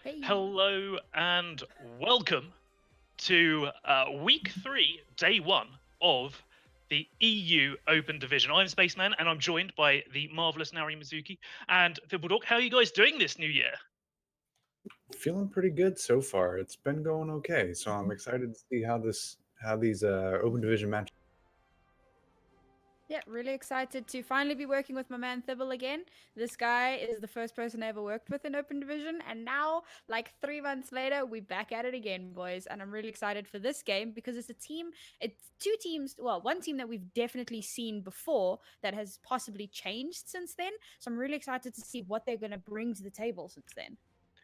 Hey. Hello and welcome to week 3, day 1 of the EU Open Division. I'm Spaceman and I'm joined by the marvelous Nari Mizuki and Thibbledork. How are you guys doing this new year? Feeling pretty good so far. It's been going okay, so I'm excited to see how these open division matches. Yeah, really excited to finally be working with my man Thibble again. This guy is the first person I ever worked with in Open Division, and now, like 3 months later, we're back at it again, boys. And I'm really excited for this game because it's two teams, well, one team that we've definitely seen before that has possibly changed since then. So I'm really excited to see what they're going to bring to the table since then.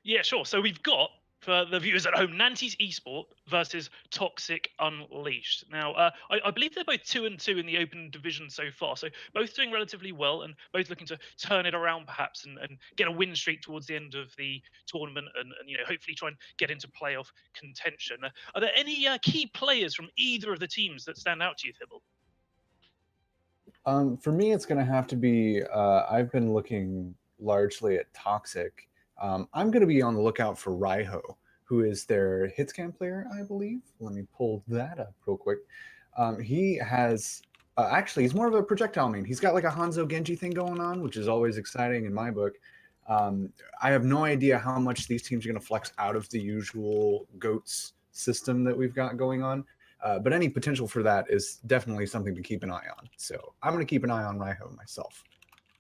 Yeah, sure. So we've got, for the viewers at home, Nantes Esport versus Toxic Unleashed. Now, I believe they're both 2-2 in the Open Division so far, so both doing relatively well and both looking to turn it around perhaps and get a win streak towards the end of the tournament and hopefully try and get into playoff contention. Are there any key players from either of the teams that stand out to you, Thibble? For me, it's going to have to be. I've been looking largely at Toxic. I'm going to be on the lookout for Raiho, who is their hitscan player, I believe. Let me pull that up real quick. He has actually he's more of a projectile main. He's got like a Hanzo Genji thing going on, which is always exciting in my book. I have no idea how much these teams are going to flex out of the usual GOATS system that we've got going on. But any potential for that is definitely something to keep an eye on. So I'm going to keep an eye on Raiho myself.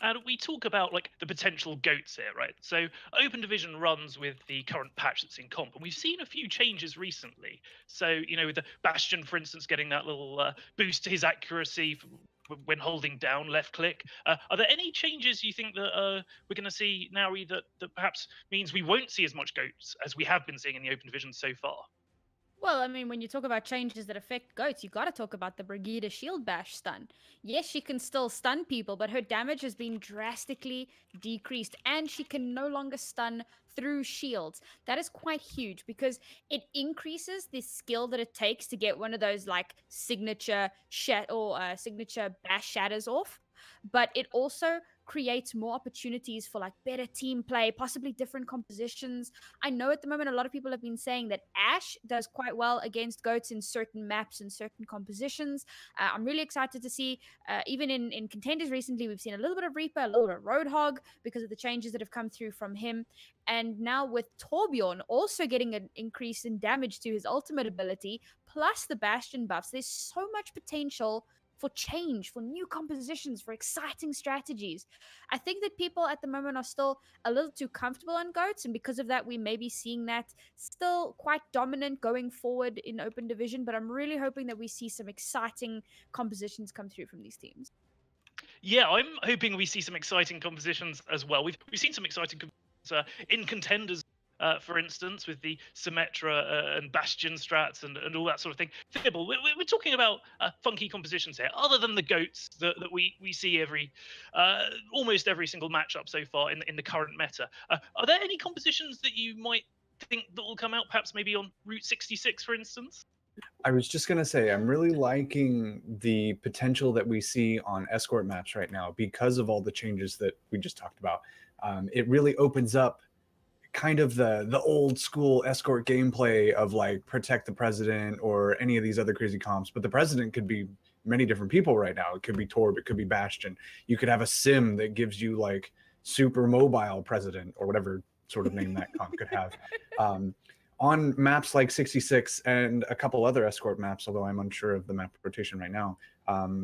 And we talk about like the potential goats here, right? So Open Division runs with the current patch that's in comp, and we've seen a few changes recently. So with the Bastion, for instance, getting that little boost to his accuracy when holding down left click. Are there any changes you think that we're going to see now that perhaps means we won't see as much goats as we have been seeing in the Open Division so far? Well, I mean, when you talk about changes that affect goats, you got to talk about the Brigida shield bash stun. Yes, she can still stun people, but her damage has been drastically decreased, and she can no longer stun through shields. That is quite huge because it increases the skill that it takes to get one of those like signature signature bash shatters off. But it also creates more opportunities for like better team play, possibly different compositions. I know at the moment a lot of people have been saying that Ashe does quite well against goats in certain maps and certain compositions. I'm really excited to see, even in contenders recently, we've seen a little bit of Reaper, a little bit of Roadhog because of the changes that have come through from him. And now with Torbjorn also getting an increase in damage to his ultimate ability, plus the Bastion buffs, there's so much potential for change, for new compositions, for exciting strategies. I think that people at the moment are still a little too comfortable on goats, and because of that, we may be seeing that still quite dominant going forward in Open Division. But I'm really hoping that we see some exciting compositions come through from these teams. Yeah, I'm hoping we see some exciting compositions as well. We've seen some exciting in contenders, for instance, with the Symmetra and Bastion strats and all that sort of thing. Fibble, we're talking about funky compositions here, other than the goats that we see almost every single matchup so far in the current meta. Are there any compositions that you might think that will come out, perhaps maybe on Route 66, for instance? I was just going to say, I'm really liking the potential that we see on escort maps right now because of all the changes that we just talked about. It really opens up kind of the old school escort gameplay of like protect the president or any of these other crazy comps. But the president could be many different people right now. It could be Torb, it could be Bastion. You could have a sim that gives you like super mobile president or whatever sort of name that comp could have. On maps like 66 and a couple other escort maps, although I'm unsure of the map rotation right now.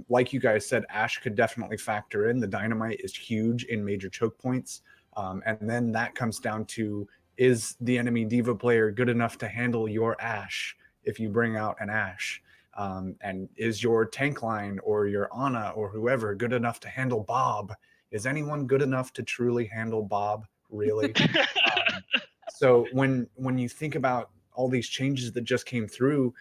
Like you guys said, Ashe could definitely factor in. The dynamite is huge in major choke points. And then that comes down to, is the enemy Diva player good enough to handle your Ashe if you bring out an Ashe? And is your tank line or your Ana or whoever good enough to handle Bob? Is anyone good enough to truly handle Bob, really? So when you think about all these changes that just came through,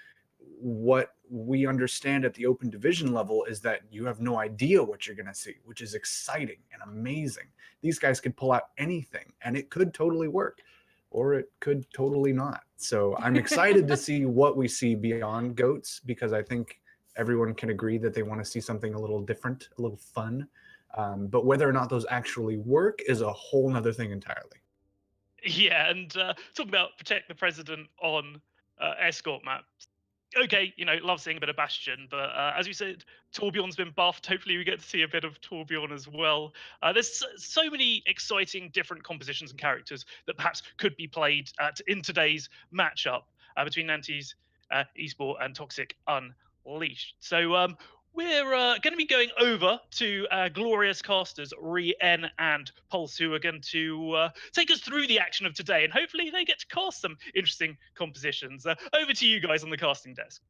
what we understand at the open division level is that you have no idea what you're going to see, which is exciting and amazing. These guys could pull out anything and it could totally work, or it could totally not. So I'm excited to see what we see beyond goats, because I think everyone can agree that they want to see something a little different, a little fun. But whether or not those actually work is a whole nother thing entirely. Yeah, and talking about protect the president on escort maps. Okay, love seeing a bit of Bastion, but as you said, Torbjorn's been buffed. Hopefully, we get to see a bit of Torbjorn as well. There's so many exciting different compositions and characters that perhaps could be played in today's matchup between Nantes Esport and Toxic Unleashed. So we're going to be going over to glorious casters Re-En and Pulse, who are going to take us through the action of today, and hopefully they get to cast some interesting compositions. Over to you guys on the casting desk.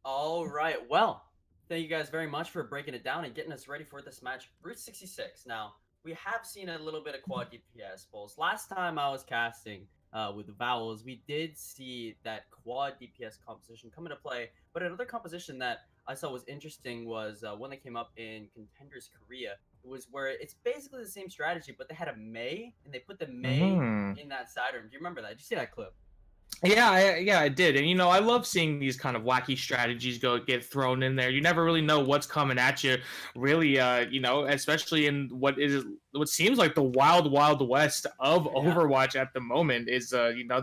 All right. Well, thank you guys very much for breaking it down and getting us ready for this match. Route 66. Now, we have seen a little bit of quad DPS pulls. Last time I was casting with the Vowels, we did see that quad DPS composition come into play. But another composition that I saw was interesting was one that came up in Contenders Korea. It was where it's basically the same strategy, but they had a Mei, and they put the Mei in that side room. Do you remember that? Did you see that clip? Yeah, I did. And I love seeing these kind of wacky strategies get thrown in there. You never really know what's coming at you, really. Especially in what seems like the wild west of Overwatch at the moment. Is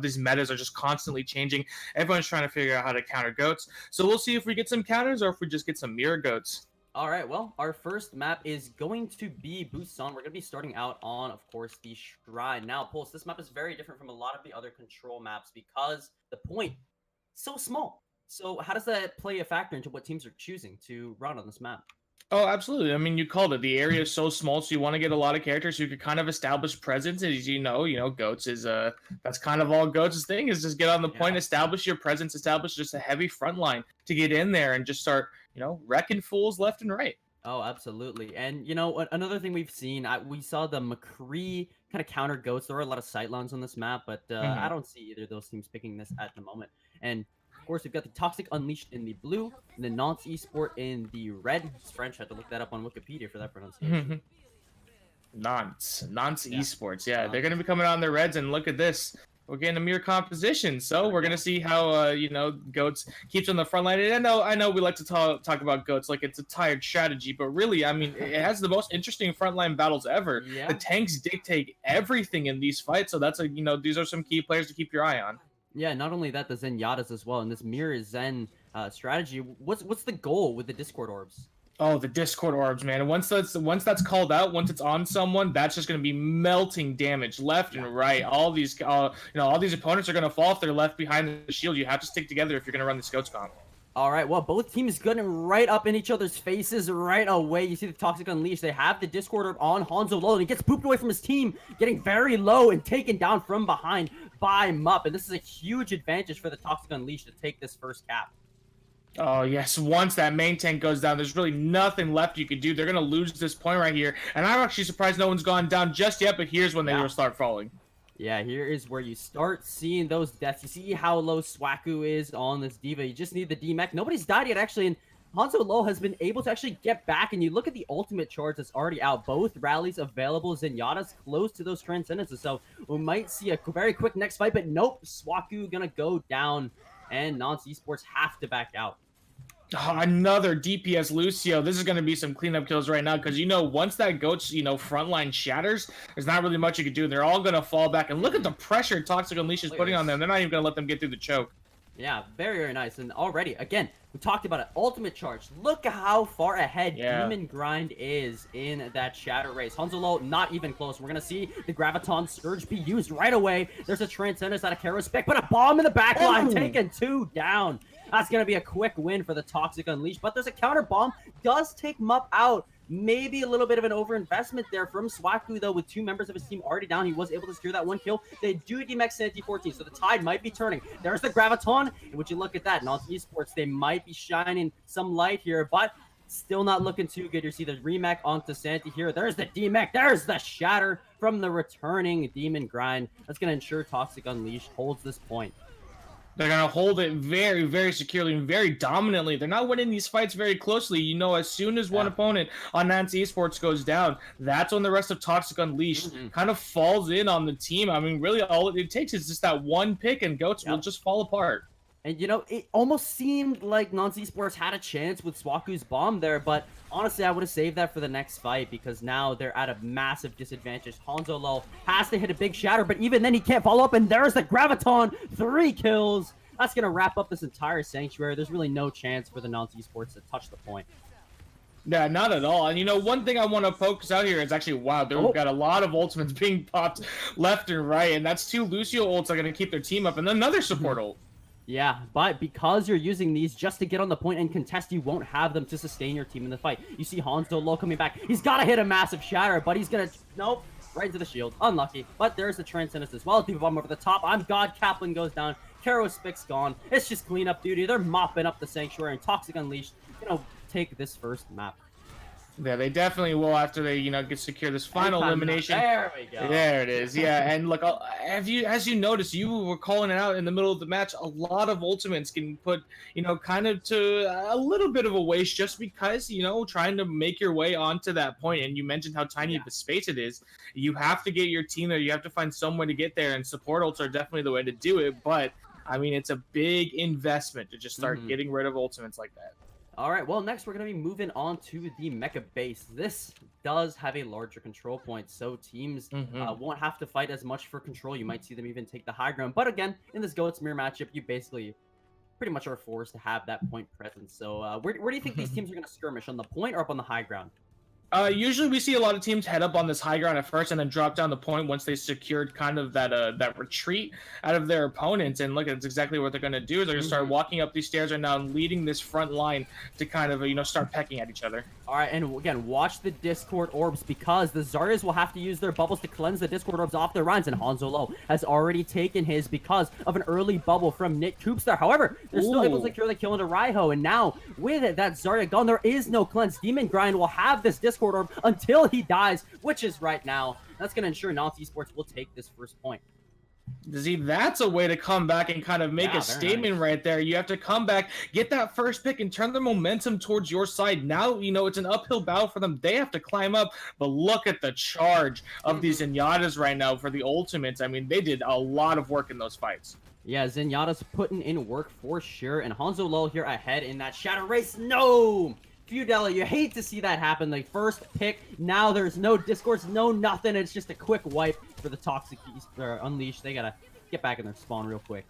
these metas are just constantly changing. Everyone's trying to figure out how to counter goats. So we'll see if we get some counters or if we just get some mirror goats. All right, well, our first map is going to be Busan. We're going to be starting out on, of course, the Shrine. Now, Pulse, this map is very different from a lot of the other control maps because the point is so small. So how does that play a factor into what teams are choosing to run on this map? Oh, absolutely. I mean, you called it. The area is so small, so you want to get a lot of characters so you could kind of establish presence. As goats is that's kind of all goats' thing, is just get on the point, establish your presence, establish just a heavy front line to get in there and just start, wrecking fools left and right. Oh, absolutely. And, another thing we've seen, we saw the McCree kind of counter goats. There are a lot of sightlines on this map, but I don't see either of those teams picking this at the moment. And of course, we've got the Toxic Unleashed in the blue, and the Nantes Esport in the red. It's French. I had to look that up on Wikipedia for that pronunciation. Nantes Esports. Yeah, they're going to be coming on their reds, and look at this. We're getting a mirror composition, so we're going to see how, goats keeps on the front line. And I know we like to talk about goats like it's a tired strategy, but really, I mean, it has the most interesting frontline battles ever. Yeah. The tanks dictate everything in these fights, so that's these are some key players to keep your eye on. Yeah, not only that, the Zenyatta's as well. And this mirror Zen strategy, what's the goal with the Discord orbs? Oh, the Discord orbs, man. Once that's called out, once it's on someone, that's just going to be melting damage left and right. All these opponents are going to fall if they're left behind the shield. You have to stick together if you're going to run the Scouts comp. All right, well, both teams getting right up in each other's faces right away. You see the Toxic Unleashed. They have the Discord orb on Hanzo low, and he gets pooped away from his team, getting very low and taken down from behind by Mup. And this is a huge advantage for the Toxic Unleashed to take this first cap. Oh, yes. Once that main tank goes down, there's really nothing left you could do. They're going to lose this point right here. And I'm actually surprised no one's gone down just yet, but here's when they will start falling. Yeah, here is where you start seeing those deaths. You see how low Swaku is on this D.Va. You just need the D-Mech. Nobody's died yet, actually, and Hanzo Low has been able to actually get back, and you look at the ultimate charge that's already out. Both rallies available. Zenyatta's close to those Transcendences, so we might see a very quick next fight, but nope. Swaku gonna go down, and Nantes Esports have to back out. Oh, another DPS Lucio. This is going to be some cleanup kills right now because, once that goat's, frontline shatters, there's not really much you can do. They're all going to fall back. And look at the pressure Toxic Unleashed is putting on them. They're not even going to let them get through the choke. Yeah, very, very nice. And already, again, we talked about it. Ultimate charge. Look at how far ahead Demon Grind is in that Shatter race. Hanzo Low, not even close. We're going to see the Graviton Surge be used right away. There's a Transcendence out of Kara's spec, but a bomb in the back line, taking 2 down. That's going to be a quick win for the Toxic Unleashed, but there's a counter bomb. Does take Mup out. Maybe a little bit of an overinvestment there from Swaku, though, with 2 members of his team already down. He was able to secure that 1 kill. They do DMX Santi 14, so the tide might be turning. There's the Graviton, and would you look at that? Nantes Esports, they might be shining some light here, but still not looking too good. You see the remake onto Santi here. There's the DMX. There's the Shatter from the returning Demon Grind. That's going to ensure Toxic Unleashed holds this point. They're going to hold it very, very securely and very dominantly. They're not winning these fights very closely. As soon as one opponent on Nantes Esports goes down, that's when the rest of Toxic Unleashed kind of falls in on the team. I mean, really, all it takes is just that one pick, and Goats will just fall apart. And, you know, it almost seemed like Nantes Esports had a chance with Swaku's bomb there, but honestly, I would have saved that for the next fight because now they're at a massive disadvantage. Hanzo Low has to hit a big shatter, but even then he can't follow up, and there's the Graviton. 3 kills. That's going to wrap up this entire Sanctuary. There's really no chance for the Nantes Esports to touch the point. Yeah, not at all. And you know, one thing I want to focus out here is actually, wow, we've got a lot of ultimates being popped left and right, and that's 2 Lucio ults that are going to keep their team up, and then another support ult. Yeah, but because you're using these just to get on the point and contest, you won't have them to sustain your team in the fight. You see Hanzo Low coming back. He's got to hit a massive shatter, but he's going to... Nope. Right into the shield. Unlucky. But there's the Transcendence as well. Diva Bomb over the top. I'm God. Kaplan goes down. Karo Spick's gone. It's just cleanup duty. They're mopping up the Sanctuary, and Toxic Unleashed, you know, take this first map. Yeah, they definitely will after they, you know, secure this final elimination. There we go. There it is. Yeah, and look, as you noticed, you were calling it out in the middle of the match. A lot of ultimates can put, you know, kind of to a little bit of a waste just because, you know, trying to make your way onto that point. And you mentioned how tiny of a space it is. You have to get your team there. You have to find some way to get there, and support ults are definitely the way to do it. But I mean, it's a big investment to just start getting rid of ultimates like that. All right, well, next we're going to be moving on to the mecha base. This does have a larger control point, so teams won't have to fight as much for control. You might see them even take the high ground. But again, in this Goats Mirror matchup, you basically pretty much are forced to have that point presence. So where do you think these teams are going to skirmish, on the point or up on the high ground? Usually we see a lot of teams head up on this high ground at first and then drop down the point once they secured kind of that retreat out of their opponents. And look, that's exactly what they're going to do. They're going to start walking up these stairs right now and leading this front line to kind of, you know, start pecking at each other. All right, and again, watch the Discord orbs because the Zarya's will have to use their bubbles to cleanse the Discord orbs off their Rhines, and Hanzo Low has already taken his because of an early bubble from Nick Coops there. However, they're still able to secure the kill into Raiho, and now with it, that Zarya gone, there is no cleanse. Demon Grind will have this Discord orb until he dies, which is right now. That's going to ensure Nantes Esports will take this first point. See, that's a way to come back and kind of make a statement right there. You have to come back, get that first pick, and turn the momentum towards your side. Now, you know, it's an uphill battle for them. They have to climb up, but look at the charge of these Zenyatas right now for the ultimates. I mean, they did a lot of work in those fights. Yeah, Zenyatta's putting in work for sure, and Hanzo Low here ahead in that Shadow Race. No! Feudella, you hate to see that happen. The first pick, now there's no Discords, no nothing. It's just a quick wipe for the Toxic Unleashed. They gotta get back in their spawn real quick.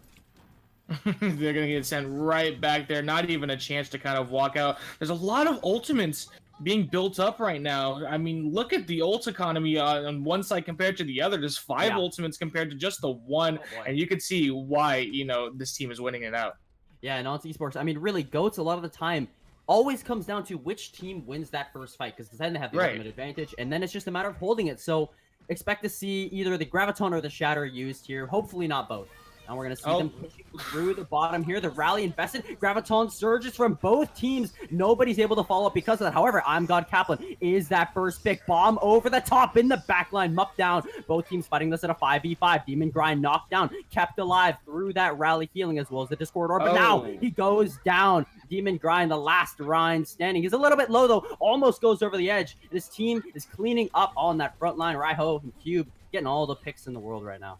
They're gonna get sent right back there. Not even a chance to kind of walk out. There's a lot of ultimates being built up right now. I mean, look at the ult economy on one side compared to the other. There's 5 ultimates compared to just the one, and you can see why, you know, this team is winning it out. Yeah, and Nantes Esports, I mean, really, Goats a lot of the time always comes down to which team wins that first fight, because then they have the ultimate advantage, and then it's just a matter of holding it. So expect to see either the Graviton or the Shatter used here. Hopefully not both. And we're going to see them pushing through the bottom here. The rally invested. Graviton surges from both teams. Nobody's able to follow up because of that. However, I'm God Kaplan is that first pick. Bomb over the top in the backline. Muck down. Both teams fighting this at a 5v5. Demon Grind knocked down. Kept alive through that rally healing as well as the Discord Orb. But now he goes down. Demon Grind, the last Rhine standing. He's a little bit low though. Almost goes over the edge. And his team is cleaning up on that front line. Raiho and Cube getting all the picks in the world right now.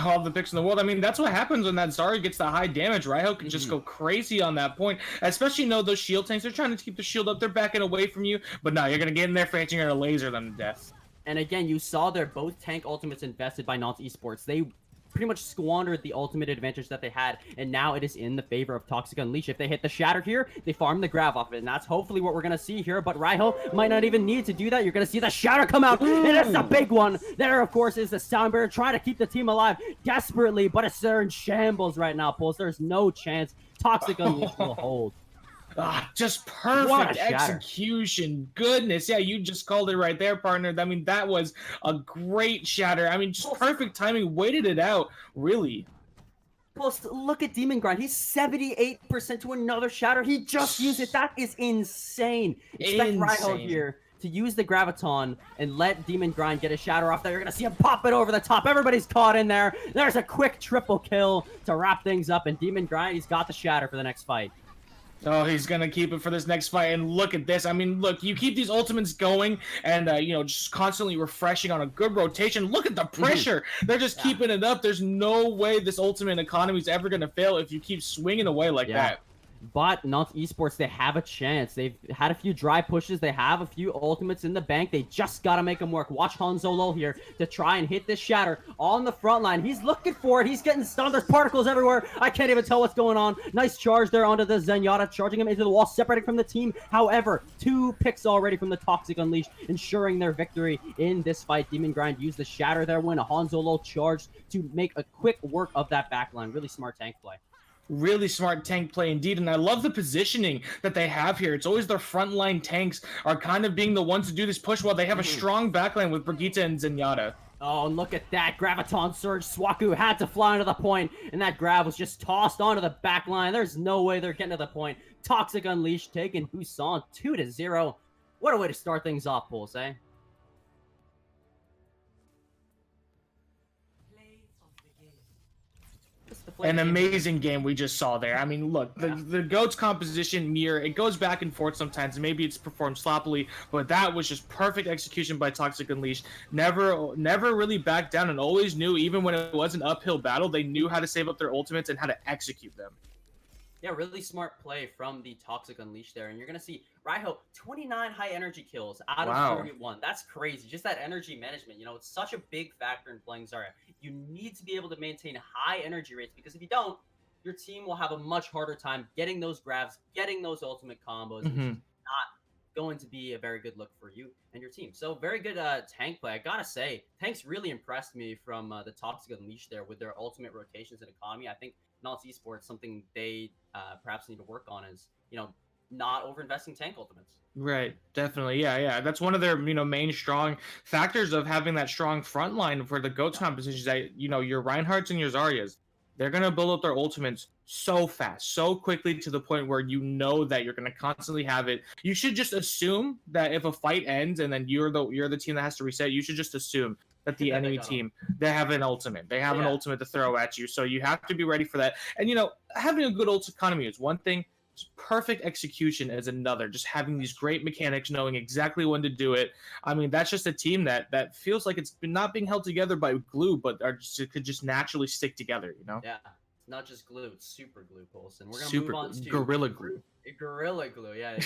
All the picks in the world. I mean, that's what happens when that Zarya gets the high damage. Raiho can just go crazy on that point. Especially, you know, those shield tanks. They're trying to keep the shield up. They're backing away from you. But no, you're going to get in there, Frank. You're going to laser them to death. And again, you saw they're both tank ultimates invested by Nantes Esports. They pretty much squandered the ultimate advantage that they had, and now it is in the favor of Toxic Unleash. If they hit the Shatter here, they farm the Grav off of it, and that's hopefully what we're going to see here, but Raiho might not even need to do that. You're going to see the Shatter come out, and it's a big one. There, of course, is the Soundbearer trying to keep the team alive desperately, but it's there in shambles right now, Pulse. There's no chance Toxic Unleash will hold. Just perfect execution. Goodness. Yeah, you just called it right there, partner. I mean, that was a great shatter. I mean, just perfect timing. Waited it out, really. Plus, look at Demon Grind. He's 78% to another shatter. He just used it. That is insane. Expect Raiho here to use the Graviton and let Demon Grind get a shatter off there. You're going to see him pop it over the top. Everybody's caught in there. There's a quick triple kill to wrap things up. And Demon Grind, he's got the shatter for the next fight. Oh, he's gonna keep it for this next fight, and look at this. I mean, look, you keep these ultimates going, and just constantly refreshing on a good rotation. Look at the pressure. They're just keeping it up. There's no way this ultimate economy is ever gonna fail if you keep swinging away like that. But Nantes Esports, they have a chance. They've had a few dry pushes. They have a few ultimates in the bank. They just got to make them work. Watch Hanzolo here to try and hit this shatter on the front line. He's looking for it. He's getting stunned. There's particles everywhere. I can't even tell what's going on. Nice charge there onto the Zenyatta, charging him into the wall, separating from the team. However, 2 picks already from the Toxic Unleashed, ensuring their victory in this fight. Demon Grind used the shatter there when Hanzolo charged to make a quick work of that backline. Really smart tank play. Really smart tank play indeed, and I love the positioning that they have here. It's always their frontline tanks are kind of being the ones to do this push while they have a strong backline with Brigitte and Zenyatta. Oh, and look at that. Graviton Surge. Swaku had to fly into the point, and that grab was just tossed onto the back line. There's no way they're getting to the point. Toxic Unleashed taking Busan 2-0. What a way to start things off, Pulse, eh? An amazing game we just saw there. I mean, look, the GOAT's composition mirror, it goes back and forth sometimes. Maybe it's performed sloppily, but that was just perfect execution by Toxic Unleashed. Never really backed down and always knew, even when it was an uphill battle, they knew how to save up their ultimates and how to execute them. Yeah, really smart play from the Toxic Unleashed there. And you're going to see Raiho, 29 high energy kills out of 31. That's crazy. Just that energy management. It's such a big factor in playing Zarya. You need to be able to maintain high energy rates, because if you don't, your team will have a much harder time getting those grabs, getting those ultimate combos. It's not going to be a very good look for you and your team. So very good tank play. I got to say, tanks really impressed me from the Toxic Unleashed there with their ultimate rotations and economy. I think Nantes Esports, something they perhaps need to work on is, not over-investing tank ultimates. Right, definitely. Yeah. That's one of their, main strong factors of having that strong front line for the GOATs compositions that, your Reinhardts and your Zaryas, they're going to build up their ultimates so fast, so quickly, to the point where that you're going to constantly have it. You should just assume that if a fight ends and then you're the team that has to reset, you should just assume that the enemy team, they have an ultimate. They have an ultimate to throw at you. So you have to be ready for that. And, having a good ult economy is one thing. Perfect execution is another. Just having these great mechanics, knowing exactly when to do it. I mean, that's just a team that feels like it's not being held together by glue, but could just naturally stick together, Yeah, it's not just glue, it's super glue, Pulse. And we're going to move on to Gorilla Glue. Gorilla Glue, yeah.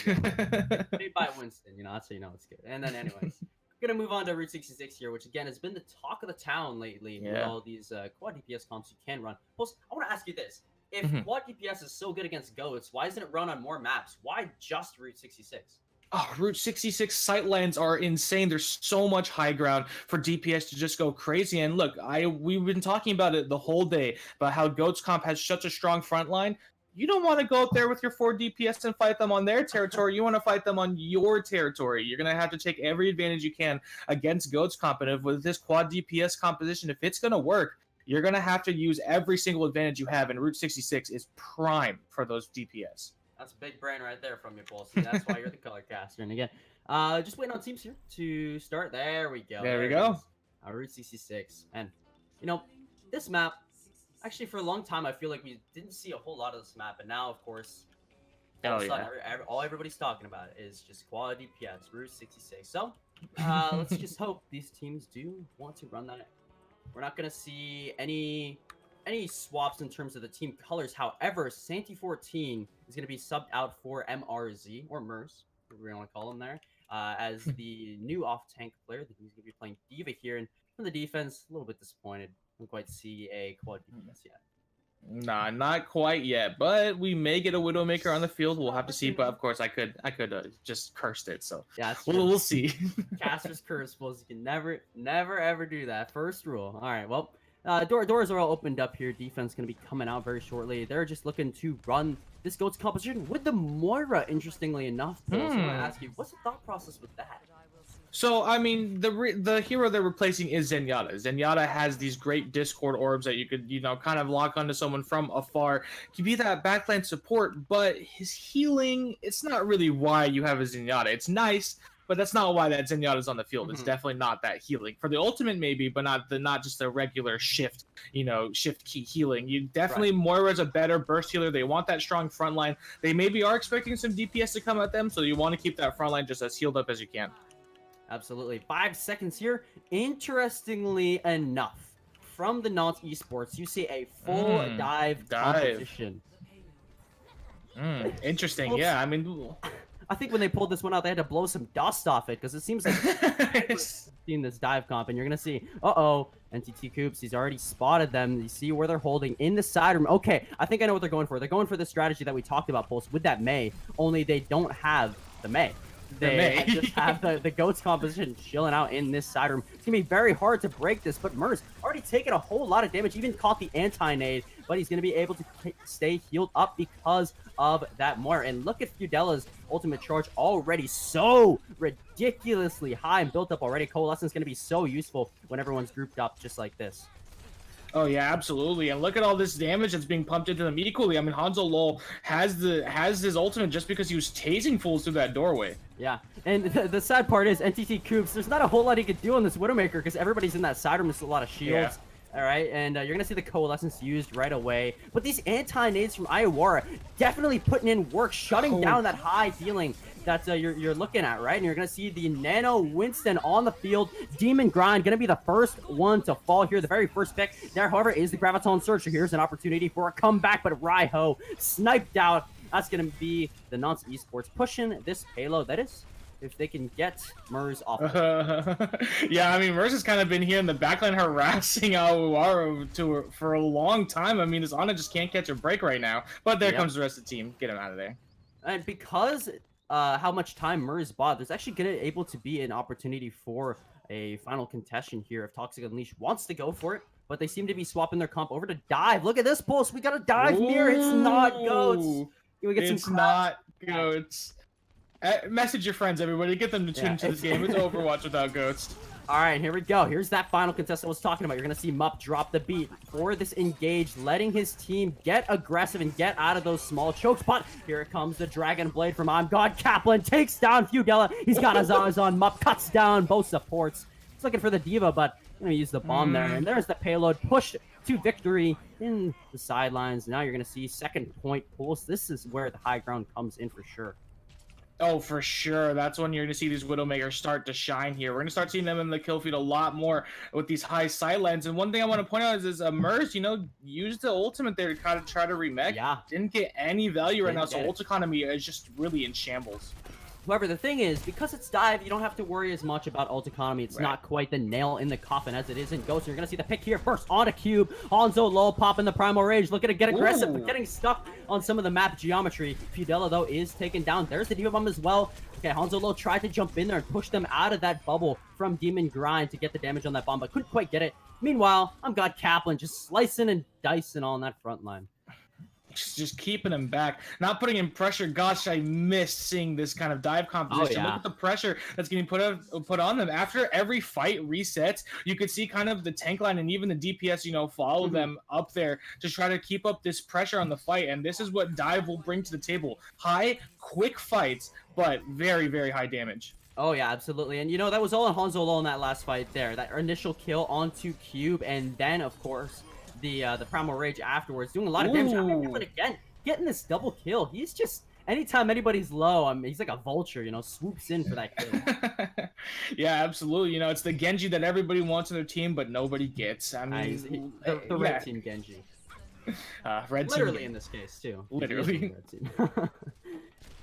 Made by Winston, that's how you know it's good. And then anyways, we're going to move on to Route 66 here, which again has been the talk of the town lately with all these quad DPS comps you can run. Pulse, I want to ask you this. If quad DPS is so good against GOATs, why isn't it run on more maps? Why just Route 66? Oh, Route 66 sightlines are insane. There's so much high ground for DPS to just go crazy. And look, we've been talking about it the whole day, about how GOATs comp has such a strong front line. You don't want to go up there with your 4 DPS and fight them on their territory. You want to fight them on your territory. You're going to have to take every advantage you can against GOATs comp. And with this quad DPS composition, if it's going to work, you're going to have to use every single advantage you have, and Route 66 is prime for those DPS. That's big brain right there from you, Paul. See, that's why you're the color caster. And again, just waiting on teams here to start. There we go. There we go. Route 66. And, this map, actually for a long time, I feel like we didn't see a whole lot of this map. And now, of course, all everybody's talking about is just quad DPS, Route 66. So, let's just hope these teams do want to run that. We're not going to see any swaps in terms of the team colors. However, Santi14 is going to be subbed out for MRZ, or MERS, whatever we want to call him there, as the new off-tank player. He's going to be playing D.Va here. And from the defense, a little bit disappointed. Don't quite see a quad DPS yet. Nah, not quite yet, but we may get a Widowmaker on the field. We'll have to see, but of course I could just cursed it, so yeah, we'll see. Caster's curse, you can never ever do that. First rule. All right, well, doors are all opened up here. Defense going to be coming out very shortly. They're just looking to run this GOATs composition with the Moira, interestingly enough. So I want to ask you, what's the thought process with that? So, I mean, the hero they're replacing is Zenyatta. Zenyatta has these great Discord orbs that you could, kind of lock onto someone from afar. He can be that backline support, but his healing, it's not really why you have a Zenyatta. It's nice, but that's not why that Zenyatta's on the field. It's definitely not that healing. For the ultimate maybe, but not just a regular shift, shift key healing. You definitely, Moira's a better burst healer. They want that strong front line. They maybe are expecting some DPS to come at them, so you want to keep that front line just as healed up as you can. Absolutely. 5 seconds here. Interestingly enough, from the Nantes Esports, you see a full dive competition. Interesting. Yeah, I mean, I think when they pulled this one out, they had to blow some dust off it because it seems like seen this dive comp, and you're gonna see, NTT Coops, he's already spotted them. You see where they're holding in the side room. Okay, I think I know what they're going for. They're going for the strategy that we talked about, Pulse, with that Mei, only they don't have the Mei. They just have the GOATS composition chilling out in this side room. It's going to be very hard to break this, but Merz already taken a whole lot of damage, even caught the anti-nade, but he's going to be able to stay healed up because of that Moira. And look at Fudela's ultimate charge already so ridiculously high and built up already. Coalescence is going to be so useful when everyone's grouped up just like this. Oh yeah, absolutely. And look at all this damage that's being pumped into them equally. I mean, Hanzo Lol has his ultimate just because he was tasing fools through that doorway. Yeah, and the sad part is NTT Coops, there's not a whole lot he could do on this Widowmaker because everybody's in that side room. There's a lot of shields. All right, and you're going to see the Coalescence used right away. But these anti-nades from Iowara definitely putting in work, shutting down that high healing that you're looking at, right? And you're going to see the Nano Winston on the field. Demon Grind going to be the first one to fall here. The very first pick there, however, is the Graviton Surge. So here's an opportunity for a comeback, but Raiho sniped out. That's going to be the Nantes Esports pushing this payload. That is, if they can get Merz off. Yeah, I mean, Merz has kind of been here in the backline harassing Aouara for a long time. I mean, this Ana just can't catch a break right now. But there comes the rest of the team. Get him out of there. And because how much time Merz bought, there's actually going to able to be an opportunity for a final contestation here if Toxic Unleash wants to go for it. But they seem to be swapping their comp over to dive. Look at this pulse. We got a dive mirror. It's not GOATS. We get it's not GOATS. Message your friends, everybody. Get them to tune into this game. It's Overwatch without GOATS. All right, here we go. Here's that final contest I was talking about. You're going to see Mup drop the beat for this engage, letting his team get aggressive and get out of those small chokes. But here it comes, the Dragon Blade from I'm God. Kaplan takes down Fudela. He's got his eyes on Mup, cuts down both supports. He's looking for the Diva, but going to use the bomb there. And there's the payload pushed to victory in the sidelines. Now you're going to see second point pulse. This is where the high ground comes in for sure. Oh, for sure. That's when you're going to see these Widowmakers start to shine here. We're going to start seeing them in the kill feed a lot more with these high sidelines. And one thing I want to point out is Merz, used the ultimate there to kind of try to remake. Yeah. Didn't get any value right now, so ult economy is just really in shambles. However, the thing is, because it's dive, you don't have to worry as much about ult economy. It's not quite the nail in the coffin as it is in Ghost. You're going to see the pick here first on a cube. Hanzo low, popping the Primal Rage. Looking to get aggressive, but getting stuck on some of the map geometry. Fudela, though, is taken down. There's the Diva Bomb as well. Okay, Hanzo low tried to jump in there and push them out of that bubble from Demon Grind to get the damage on that bomb, but couldn't quite get it. Meanwhile, I'm God Kaplan just slicing and dicing on that front line. Just keeping him back, not putting in pressure. Gosh, I miss seeing this kind of dive composition. Look at the pressure that's getting put on them. After every fight resets, you could see kind of the tank line and even the DPS, follow them up there to try to keep up this pressure on the fight. And this is what dive will bring to the table. High, quick fights, but very, very high damage. Oh, yeah, absolutely. And, that was all on Hanzo Low in that last fight there. That initial kill onto Cube, and then, of course, the Primal Rage afterwards, doing a lot of damage. I mean, but again, getting this double kill. He's just, anytime anybody's low, he's like a vulture, swoops in for that kill. Yeah, absolutely. It's the Genji that everybody wants on their team, but nobody gets. I mean, the red team Genji. Red literally team. In this case, too. Literally.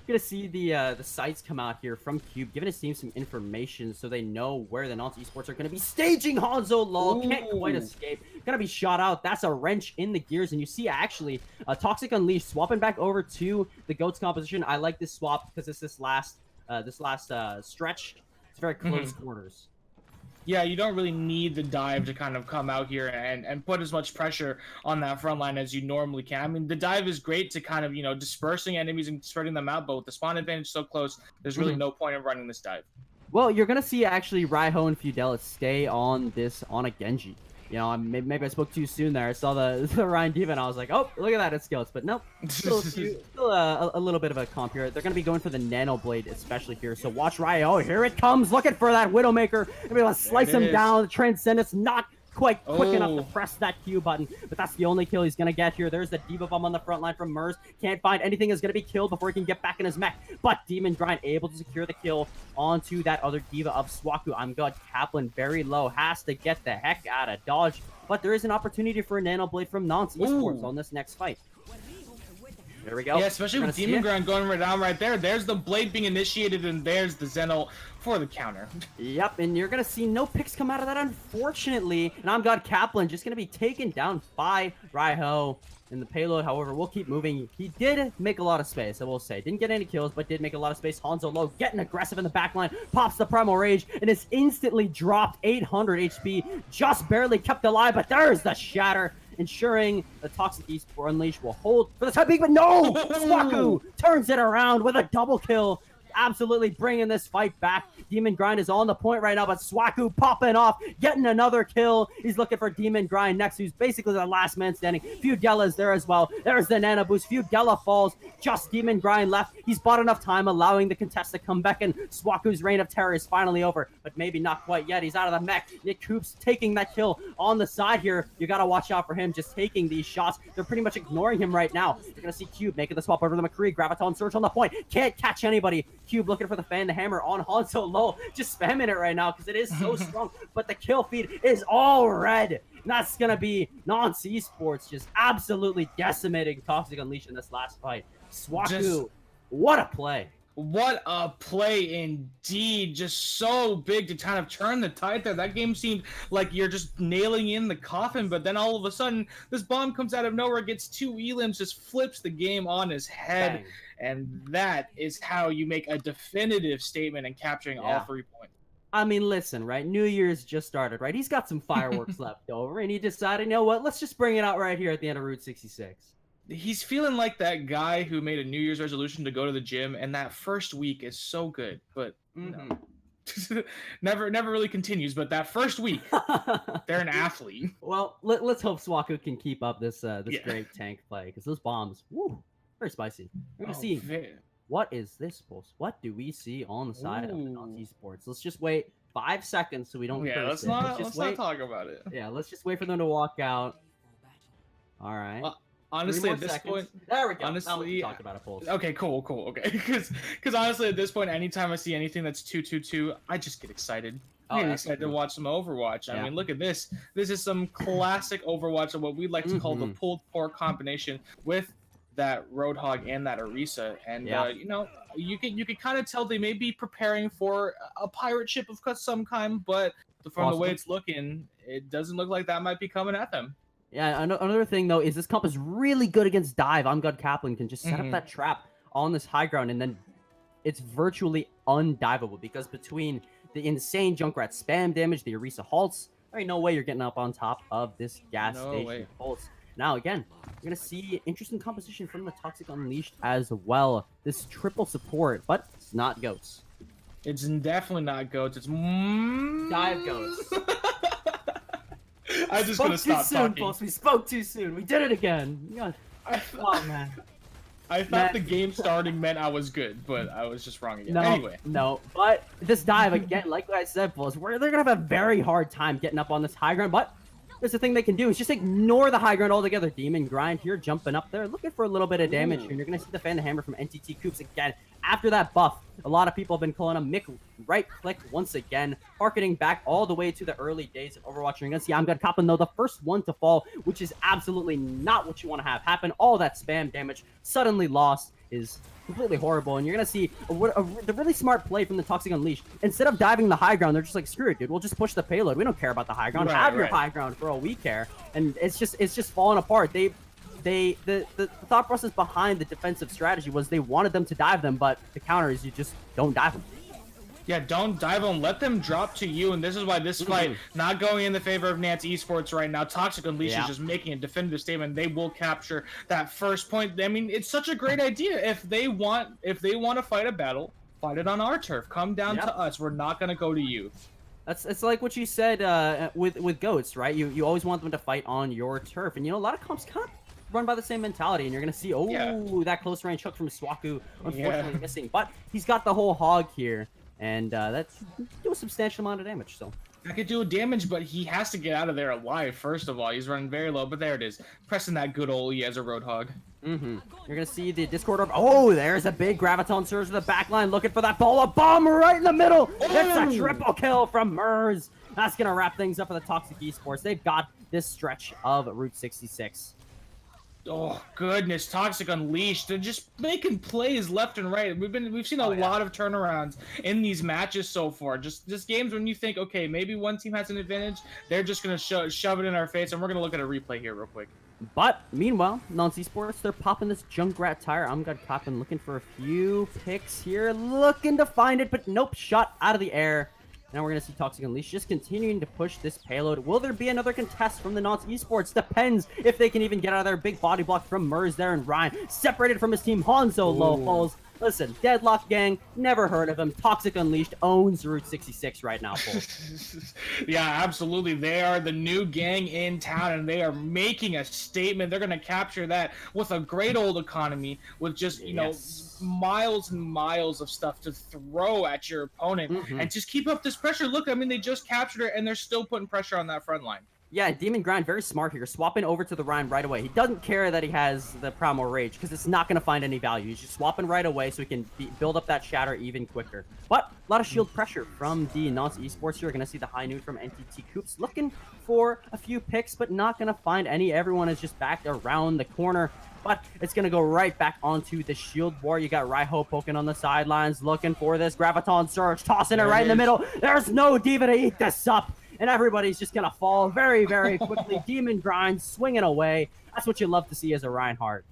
Gonna see the sites come out here from Cube, giving his team some information so they know where the Nantes Esports are gonna be staging. Hanzo Lol can't quite escape, gonna be shot out. That's a wrench in the gears, and you see actually Toxic Unleashed swapping back over to the GOATS composition. I like this swap because it's this last stretch. It's very close quarters. Yeah, you don't really need the dive to kind of come out here and put as much pressure on that front line as you normally can. I mean, the dive is great to kind of, dispersing enemies and spreading them out, but with the spawn advantage so close, there's really no point in running this dive. Well, you're going to see actually Raiho and Fudela stay on a Genji. You know, maybe I spoke too soon there. I saw the Ryan Diva and I was like, oh, look at that, it's skills. But nope, still a little bit of a comp here. They're going to be going for the Nano Blade, especially here. So watch Ryan. Oh, here it comes, looking for that Widowmaker. Maybe let's slice him down. The Transcendence not quite quick enough to press that Q button, but that's the only kill he's gonna get here. There's the Diva Bomb on the front line from Mers. Can't find anything, is gonna be killed before he can get back in his mech, but Demon Grind able to secure the kill onto that other Diva of Swaku. I'm good. Kaplan very low, has to get the heck out of dodge, but there is an opportunity for a Nano Blade from Nantes Esports on this next fight. There we go. Yeah, especially with Demon Grind going down right there. There's the Blade being initiated, and there's the Zeno for the counter. Yep, and you're going to see no picks come out of that, unfortunately. And I'm God Kaplan just going to be taken down by Raiho in the payload. However, we'll keep moving. He did make a lot of space, I will say. Didn't get any kills, but did make a lot of space. Hanzo Low getting aggressive in the backline. Pops the Primal Rage, and is instantly dropped 800 HP. Just barely kept alive, but there's the Shatter, ensuring the Toxic Esport Unleash will hold for the time being, but no! Swaku turns it around with a double kill. Absolutely bringing this fight back. Demon Grind is on the point right now, but Swaku popping off, getting another kill. He's looking for Demon Grind next, who's basically the last man standing. Feudella is there as well. There's the Nano Boost. Feudella falls. Just Demon Grind left. He's bought enough time, allowing the contest to come back, and Swaku's reign of terror is finally over, but maybe not quite yet. He's out of the mech. Nick Coops taking that kill on the side here. You got to watch out for him just taking these shots. They're pretty much ignoring him right now. You're going to see Cube making the swap over the McCree. Graviton Surge on the point. Can't catch anybody. Cube looking for the fan, the hammer on Hanzo Low. Just spamming it right now because it is so strong. But the kill feed is all red. And that's going to be Nantes Esports just absolutely decimating Toxic Unleashed in this last fight. Swaku, what a play. What a play indeed. Just so big to kind of turn the tide there. That game seemed like you're just nailing in the coffin, but then all of a sudden, this bomb comes out of nowhere, gets two elims, just flips the game on his head. Bang. And that is how you make a definitive statement in capturing all 3 points. I mean, listen, right? New Year's just started, right? He's got some fireworks left over, and he decided, you know what? Let's just bring it out right here at the end of Route 66. He's feeling like that guy who made a New Year's resolution to go to the gym, and that first week is so good, but no. never really continues. But that first week, they're an athlete. Well, let's hope Swaku can keep up this great tank play, because those bombs, woo, very spicy. We're gonna see what is this supposed. What do we see on the side of the Nantes Esports? Let's just wait 5 seconds so we don't. Yeah, let's not talk about it. Yeah, let's just wait for them to walk out. All right. Honestly, at this point, there we go. Honestly, talked about a pulse. Okay, cool. Okay, because honestly, at this point, anytime I see anything that's 2-2-2, I just get excited. I get excited to watch some Overwatch. I mean, look at this. This is some classic Overwatch of what we like to call the pulled pork combination with that Roadhog and that Orisa, and you know, you can kind of tell they may be preparing for a pirate ship of some kind, but from the way it's looking, it doesn't look like that might be coming at them. Yeah, another thing, though, is this comp is really good against dive. I'm God Kaplan can just set up that trap on this high ground, and then it's virtually undiveable, because between the insane Junkrat spam damage, the Orisa halts, there ain't no way you're getting up on top of this gas station pulse. Now, again, you're going to see interesting composition from the Toxic Unleashed as well. This triple support, but it's not goats. It's definitely not goats. It's dive goats. I'm just gonna stop talking. Folks. We spoke too soon. We did it again. Oh man. I thought the game starting meant I was good, but I was just wrong again. Anyway. No, but this dive again, like I said, folks, they're gonna have a very hard time getting up on this high ground. But there's the thing they can do is just ignore the high ground altogether. Demon Grind here, jumping up there, looking for a little bit of damage. And you're gonna see the fan the hammer from NTT Coops again. After that buff, a lot of people have been calling him Mick right click once again, harkening back all the way to the early days of Overwatch. You're gonna see I'm God Kaplan, though, the first one to fall, which is absolutely not what you want to have happen. All that spam damage suddenly lost is completely horrible, and you're gonna see the really smart play from the Toxic Unleashed. Instead of diving the high ground, they're just like, screw it, dude, we'll just push the payload. We don't care about the high ground. Have your high ground for all we care. And it's just falling apart. The thought process behind the defensive strategy was they wanted them to dive them, but the counter is you just don't dive them. Yeah, don't dive them. Let them drop to you, and this is why this fight not going in the favor of Nantes Esports right now. Toxic Unleashed is just making a definitive statement. They will capture that first point. I mean, it's such a great idea. If they want to fight a battle, fight it on our turf. Come down to us. We're not going to go to you. It's like what you said with goats, right? You always want them to fight on your turf, and a lot of comps kind of run by the same mentality, and you're gonna see that close range hook from Swaku, unfortunately missing, but he's got the whole hog here, and that's do a substantial amount of damage. So I could do damage, but he has to get out of there alive. First of all, he's running very low, but there it is, pressing that good old as a Roadhog. You're gonna see the Discord orb. Oh, there's a big Graviton Surge to the back line, looking for that ball. A bomb right in the middle. It's a triple kill from Mers. That's gonna wrap things up for the Toxic Esports. They've got this stretch of Route 66. Oh goodness, Toxic Unleashed. They're just making plays left and right. We've seen a lot of turnarounds in these matches so far. Just games when you think, okay, maybe one team has an advantage, they're just gonna shove it in our face, and we're gonna look at a replay here real quick. But meanwhile, Nantes Esports, they're popping this Junkrat tire. Coppin looking for a few picks here, looking to find it, but nope, shot out of the air. Now we're going to see Toxic Unleashed just continuing to push this payload. Will there be another contest from the Nantes Esports? Depends if they can even get out of their big body block from Mers there, and Ryan separated from his team. Hanzo low falls. Listen, Deadlock Gang, never heard of him. Toxic Unleashed owns Route 66 right now, folks. Yeah, absolutely. They are the new gang in town, and they are making a statement. They're going to capture that with a great old economy, with just, you know, miles and miles of stuff to throw at your opponent, and just keep up this pressure. Look, I mean, they just captured it, and they're still putting pressure on that front line. Yeah, Demon Grind, very smart here, swapping over to the Ryan right away. He doesn't care that he has the Primal Rage, because it's not going to find any value. He's just swapping right away so he can build up that Shatter even quicker. But a lot of shield pressure from the Nantes Esports here. We're going to see the high noon from NTT Coops, looking for a few picks, but not going to find any. Everyone is just back around the corner. But it's going to go right back onto the shield war. You got Raiho poking on the sidelines, looking for this Graviton Surge, tossing it right in the middle. There's no Diva to eat this up. And everybody's just going to fall very, very quickly. Demon Grind swinging away. That's what you love to see as a Reinhardt.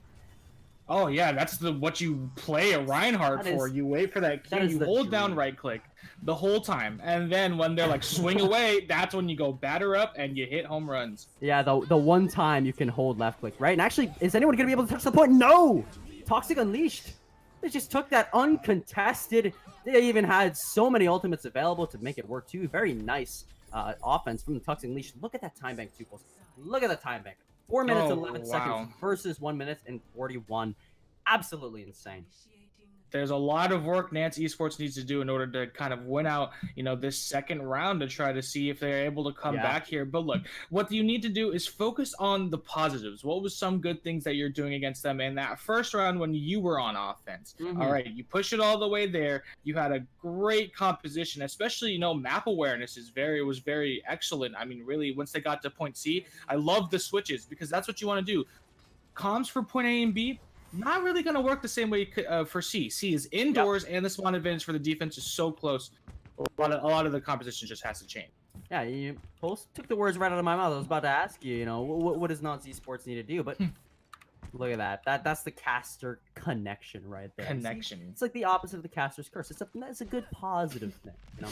Oh, yeah, that's what you play a Reinhardt for. You wait for that Q, you hold down right-click the whole time. And then when they're like, swing away, that's when you go batter up and you hit home runs. Yeah, the one time you can hold left-click, right? And actually, is anyone going to be able to touch the point? No! Toxic Unleashed. They just took that uncontested. They even had so many ultimates available to make it work, too. Very nice. Offense from the Toxic Unleashed. Look at that time bank, Tuples. Look at the time bank. 4 minutes and 11 seconds versus 1 minute and 41. Absolutely insane. There's a lot of work Nantes Esports needs to do in order to kind of win out, you know, this second round to try to see if they're able to come back here. But look, what you need to do is focus on the positives. What was some good things that you're doing against them in that first round when you were on offense? All right, you push it all the way there. You had a great composition, especially, you know, map awareness was very excellent. I mean, really, once they got to point C, I love the switches because that's what you want to do. Comms for point A and B, not really going to work the same way for C. C is indoors, and the spawn advantage for the defense is so close. A lot of the composition just has to change. Yeah, you both took the words right out of my mouth. I was about to ask you, what does Nantes Esports need to do? But look at that. That's the caster connection right there. Connection. It's like the opposite of the caster's curse. It's a good positive thing, you know.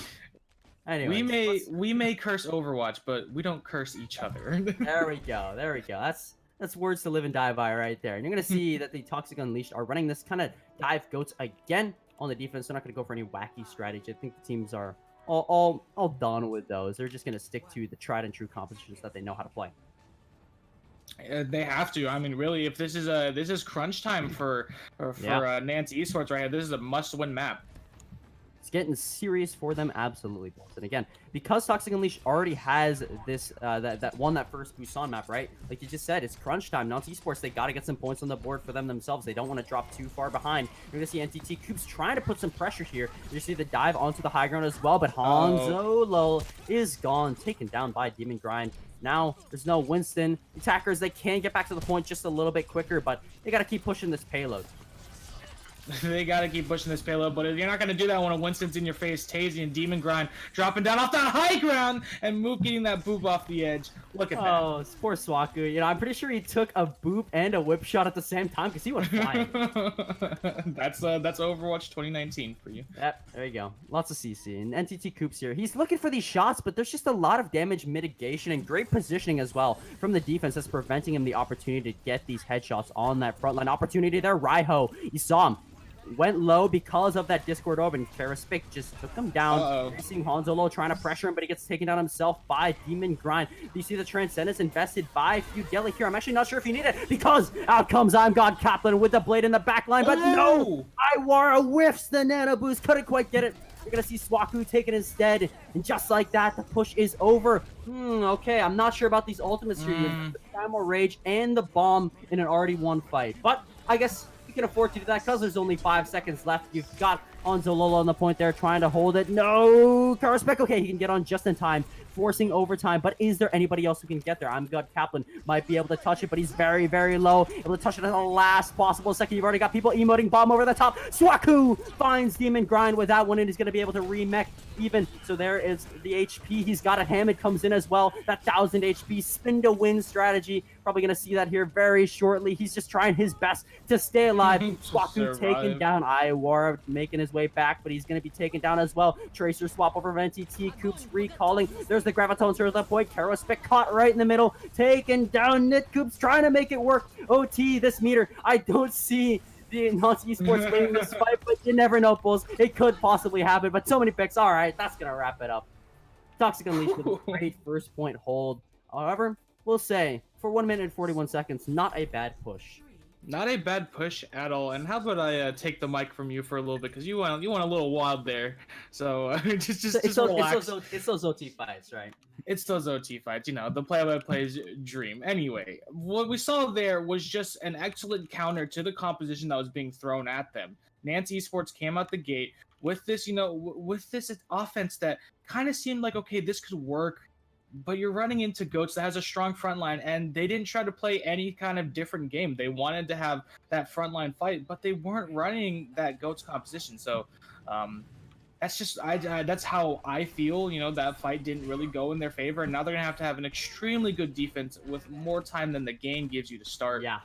Anyways, we may curse Overwatch, but we don't curse each other. There we go. That's words to live and die by right there. And you're going to see that the Toxic Unleashed are running this kind of dive goats again on the defense. They're not going to go for any wacky strategy. I think the teams are all done with those. They're just going to stick to the tried and true compositions that they know how to play. They have to. I mean, really, if this is crunch time for Nantes Esports right here, this is a must-win map. It's getting serious for them, absolutely, boys. And again, because Toxic Unleashed already has this that first Busan map, right? Like you just said, it's crunch time. Nantes Esports, they got to get some points on the board for them themselves. They don't want to drop too far behind. You're going to see NTT Coops trying to put some pressure here. You see the dive onto the high ground as well, but Hanzo Low is gone, taken down by Demon Grind. Now, there's no Winston. The attackers, they can get back to the point just a little bit quicker, but they got to keep pushing this payload. They got to keep pushing this payload, but if you're not going to do that when a Winston's in your face, Tazy and Demon Grind dropping down off that high ground and Mook getting that boop off the edge. Look at that. Oh, poor Swaku. I'm pretty sure he took a boop and a whip shot at the same time because he went flying. That's Overwatch 2019 for you. Yep, there you go. Lots of CC. And NTT Coops here. He's looking for these shots, but there's just a lot of damage mitigation and great positioning as well from the defense that's preventing him the opportunity to get these headshots on that front line. Opportunity there, Raiho. You saw him. went low because of that Discord orb, and Karaspik just took him down. Uh-oh. Seeing Hanzolo trying to pressure him, but he gets taken down himself by Demon Grind. You see the Transcendence invested by Fugeli here. I'm actually not sure if you need it, because out comes I'm God Kaplan with the blade in the back line, but no! Iwara whiffs the Nano Boost, couldn't quite get it. You're gonna see Swaku taken instead, and just like that, the push is over. Okay, I'm not sure about these ultimates here. You have the Primal Rage and the Bomb in an already won fight, but I guess you can afford to do that because there's only 5 seconds left. You've got Onzololo on the point there, trying to hold it. No, Karaspek, okay, he can get on just in time, forcing overtime, but is there anybody else who can get there? I'm God Kaplan might be able to touch it, but he's very, very low. Able to touch it at the last possible second. You've already got people emoting bomb over the top. Swaku finds Demon Grind with that one, and he's going to be able to remech even. So there is the HP he's got at Hammond comes in as well. That 1000 HP spin to win strategy. Probably going to see that here very shortly. He's just trying his best to stay alive. Swaku taken down. Iwara making his way back, but he's going to be taken down as well. Tracer swap over NTT. Coops recalling. There's the Graviton to the point. Karaspik caught right in the middle. Taken down. Knit Coops trying to make it work. OT this meter. I don't see the Nantes Esports winning this fight, but you never know, Bulls. It could possibly happen, but so many picks. All right, that's going to wrap it up. Toxic Unleashed with a great first point hold. However, we'll say, for 1 minute and 41 seconds, not a bad push. Not a bad push at all. And how about I take the mic from you for a little bit, because you went a little wild there. So just relax. It's those OT fights, right? It's those OT fights, you know, the play-by-play's dream. Anyway, what we saw there was just an excellent counter to the composition that was being thrown at them. Nantes Esports came out the gate with this, you know, with this offense that kind of seemed like, okay, this could work. But you're running into Goats that has a strong front line, and they didn't try to play any kind of different game. They wanted to have that front line fight, but they weren't running that Goats composition. So that's just that's how I feel. You know, that fight didn't really go in their favor, and now they're gonna have to have an extremely good defense with more time than the game gives you to start. Yeah,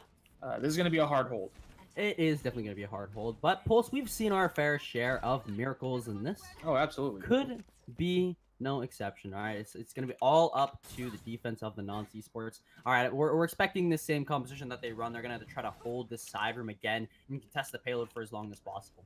this is gonna be a hard hold. It is definitely going to be a hard hold, but Pulse, we've seen our fair share of miracles in this. Oh, absolutely. Could be no exception. All right, it's going to be all up to the defense of the Nantes Esports. All right, we're expecting the same composition that they run. They're going to try to hold this side room again and contest the payload for as long as possible.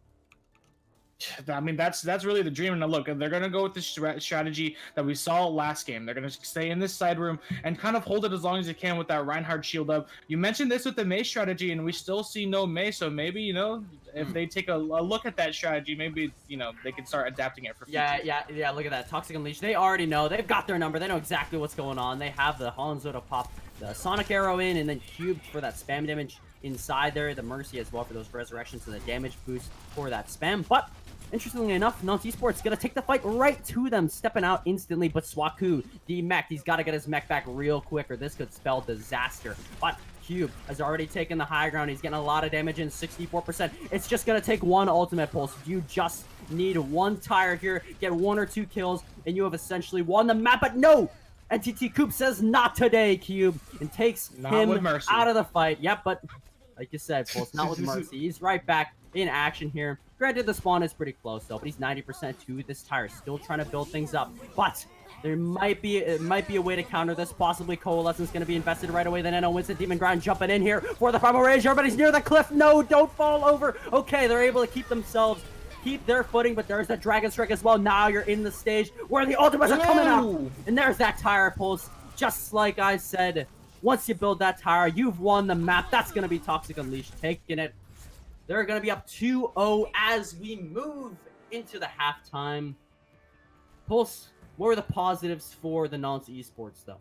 I mean, that's really the dream. And look, they're going to go with this strategy that we saw last game. They're going to stay in this side room and kind of hold it as long as they can with that Reinhardt shield up. You mentioned this with the Mei strategy, and we still see no Mei. So maybe, you know, if they take a look at that strategy, maybe, you know, they can start adapting it for future. Yeah, look at that. Toxic Unleashed. They already know. They've got their number. They know exactly what's going on. They have the Hanzo to pop the Sonic Arrow in, and then Cubed for that spam damage inside there. The Mercy as well for those resurrections and the damage boost for that spam. But interestingly enough, Nantes Esports gonna take the fight right to them, stepping out instantly, but Swaku, the mech, he's gotta get his mech back real quick or this could spell disaster. But Cube has already taken the high ground. He's getting a lot of damage in, 64%. It's just gonna take one ultimate pulse. You just need one tire here, get 1 or 2 kills, and you have essentially won the map, but no! NTT Coop says not today, Cube, and takes him out of the fight. Yep, but like you said, Pulse, not with Mercy. He's right back in action here. Granted, the spawn is pretty close, though, but he's 90% to this tire. Still trying to build things up. But there might be a way to counter this. Possibly Coalescence going to be invested right away. Then Nano Winston Demon Grind jumping in here for the Primal Rage. Everybody's near the cliff. No, don't fall over. Okay, they're able to keep their footing, but there's that Dragon Strike as well. Now you're in the stage where the ultimates are coming out. And there's that tire Pulse. Just like I said, once you build that tire, you've won the map. That's going to be Toxic Unleashed taking it. They're going to be up 2-0 as we move into the halftime. Pulse, what were the positives for the Nantes Esports, though?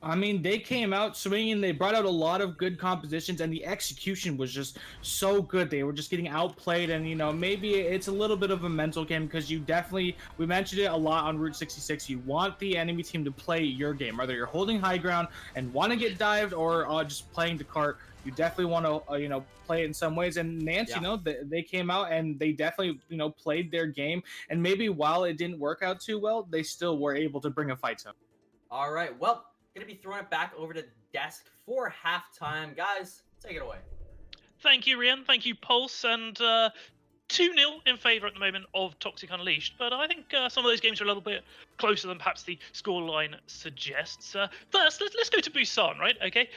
I mean, they came out swinging. They brought out a lot of good compositions, and the execution was just so good. They were just getting outplayed, and, you know, maybe it's a little bit of a mental game because we mentioned it a lot on Route 66. You want the enemy team to play your game, whether you're holding high ground and want to get dived or just playing the cart. You definitely want to, you know, play it in some ways. And Nantes, you know, they came out and they definitely, you know, played their game. And maybe while it didn't work out too well, they still were able to bring a fight to them. All right, well, going to be throwing it back over to Desk for halftime. Guys, take it away. Thank you, Rian. Thank you, Pulse. And 2-0 in favour at the moment of Toxic Unleashed. But I think some of those games are a little bit closer than perhaps the scoreline suggests. First, let's go to Busan, right? Okay.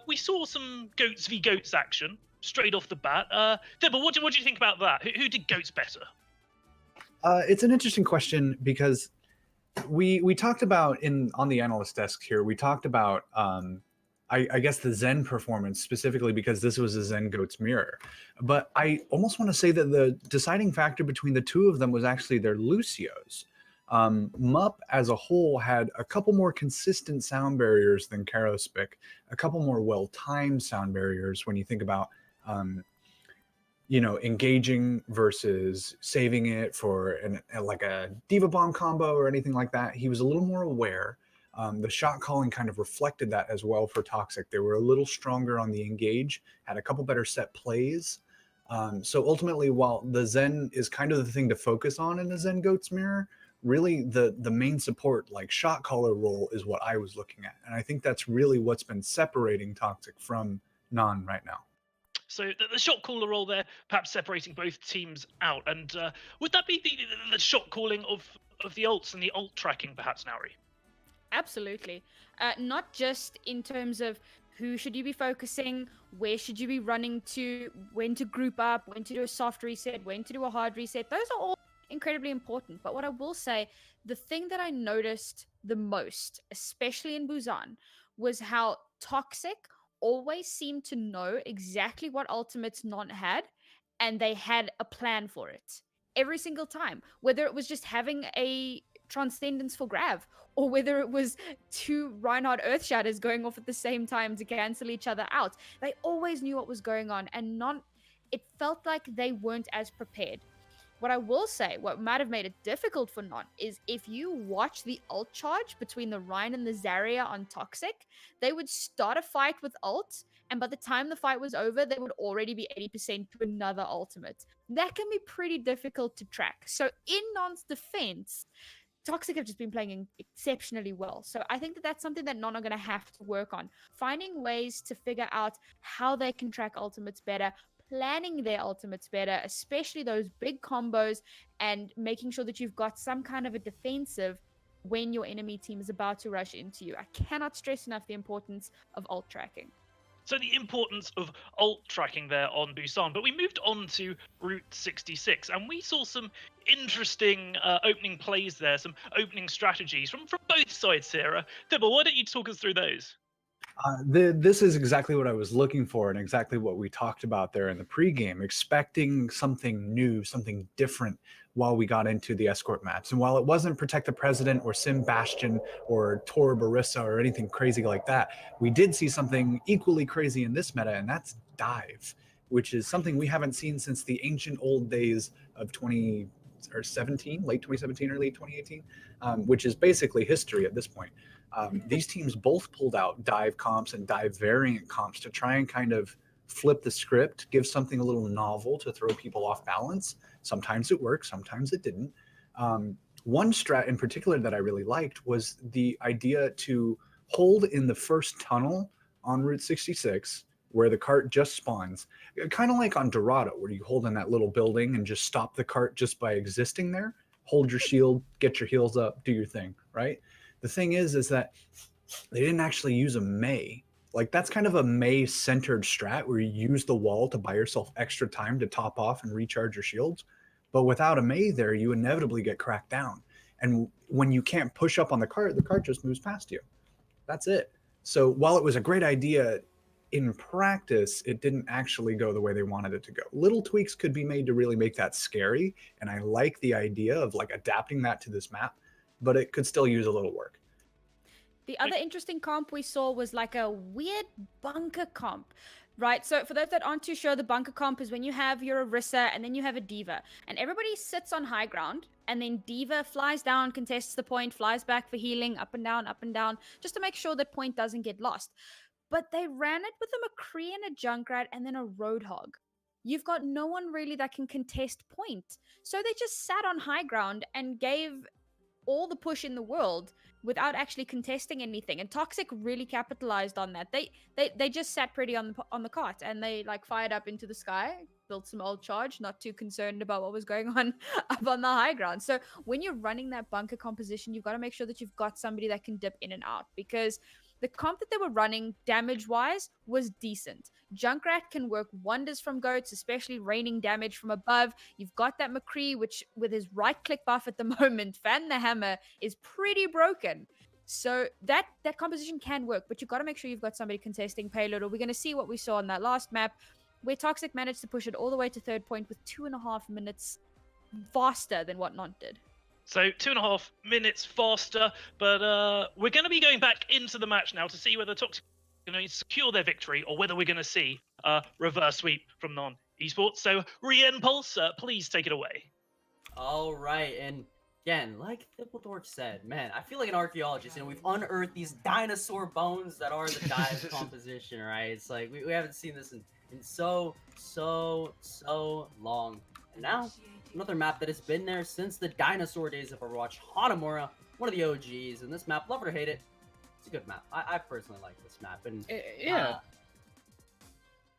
We saw some Goats v Goats action. straight off the bat. Dibble, what do you think about that? Who did Goats better? It's an interesting question because we talked about on the analyst desk here. We talked about I guess the Zen performance specifically because this was a Zen Goats mirror. But I almost want to say that the deciding factor between the two of them was actually their Lucios. Mup as a whole had a couple more consistent sound barriers than Karospic, a couple more well-timed sound barriers when you think about engaging versus saving it for like a Diva Bomb combo or anything like that. He was a little more aware. The shot calling kind of reflected that as well for Toxic. They were a little stronger on the engage, had a couple better set plays. So ultimately, while the Zen is kind of the thing to focus on in the Zen Goats mirror, really the main support, like shot caller role, is what I was looking at. And I think that's really what's been separating Toxic from Nan right now. So the shot caller role there, perhaps separating both teams out. And would that be the shot calling of the ults and the ult tracking, perhaps, Nauri? Absolutely. Not just in terms of who should you be focusing, where should you be running to, when to group up, when to do a soft reset, when to do a hard reset. Those are all incredibly important. But what I will say, the thing that I noticed the most, especially in Busan, was how Toxic always seemed to know exactly what ultimates Nan had, and they had a plan for it every single time. Whether it was just having a Transcendence for Grav, or whether it was two Reinhardt Earthshatters going off at the same time to cancel each other out. They always knew what was going on, and it felt like they weren't as prepared. What I will say, what might have made it difficult for Nan, is if you watch the ult charge between the Rhine and the Zarya on Toxic, they would start a fight with ult, and by the time the fight was over, they would already be 80% to another ultimate. That can be pretty difficult to track. So in Nan's defense, Toxic have just been playing exceptionally well. So I think that that's something that Nan are going to have to work on. Finding ways to figure out how they can track ultimates better, planning their ultimates better, especially those big combos, and making sure that you've got some kind of a defensive when your enemy team is about to rush into you. I cannot stress enough the importance of ult tracking. So the importance of ult tracking there on Busan, but we moved on to Route 66, and we saw some interesting opening plays there, some opening strategies from both sides here. Dibble, why don't you talk us through those? This is exactly what I was looking for and exactly what we talked about there in the pregame, expecting something new, something different while we got into the escort maps. And while it wasn't Protect the President or Sim Bastion or Tor Barissa or anything crazy like that, we did see something equally crazy in this meta, and that's Dive, which is something we haven't seen since the ancient old days of 2017, late 2017, early 2018, which is basically history at this point. These teams both pulled out dive comps and dive variant comps to try and kind of flip the script, give something a little novel to throw people off balance. Sometimes it worked, sometimes it didn't. One strat in particular that I really liked was the idea to hold in the first tunnel on Route 66 where the cart just spawns, kind of like on Dorado, where you hold in that little building and just stop the cart just by existing there. Hold your shield, get your heals up, do your thing, right? The thing is that they didn't actually use a Mei. Like, that's kind of a Mei-centered strat where you use the wall to buy yourself extra time to top off and recharge your shields. But without a Mei there, you inevitably get cracked down. And when you can't push up on the cart just moves past you. That's it. So while it was a great idea, in practice, it didn't actually go the way they wanted it to go. Little tweaks could be made to really make that scary. And I like the idea of like adapting that to this map, but it could still use a little work. The other interesting comp we saw was like a weird bunker comp, right? So for those that aren't too sure, the bunker comp is when you have your Orisa and then you have a Diva, and everybody sits on high ground, and then Diva flies down, contests the point, flies back for healing, up and down, just to make sure that point doesn't get lost. But they ran it with a McCree and a Junkrat and then a Roadhog. You've got no one really that can contest point. So they just sat on high ground and gave all the push in the world without actually contesting anything, and Toxic really capitalized on that. They just sat pretty on the cart, and they like fired up into the sky, built some old charge, not too concerned about what was going on up on the high ground. So when you're running that bunker composition, you've got to make sure that you've got somebody that can dip in and out, because the comp that they were running damage-wise was decent. Junkrat can work wonders from goats, especially raining damage from above. You've got that McCree, which with his right-click buff at the moment, Fan the Hammer, is pretty broken. So that composition can work, but you've got to make sure you've got somebody contesting payload, or we're going to see what we saw on that last map, where Toxic managed to push it all the way to third point with 2.5 minutes faster than what Nantes did. So 2.5 minutes faster, but we're going to be going back into the match now to see whether Toxic are going to secure their victory or whether we're going to see a reverse sweep from Nantes Esports. So Rien Pulse, please take it away. All right, and again, like Thippledork said, man, I feel like an archaeologist. You know, we've unearthed these dinosaur bones that are the Dive composition, right? It's like we haven't seen this in so long. And now, another map that has been there since the dinosaur days of Overwatch, Hanamura, one of the OGs. And this map, love it or hate it, it's a good map. I personally like this map. And Yeah.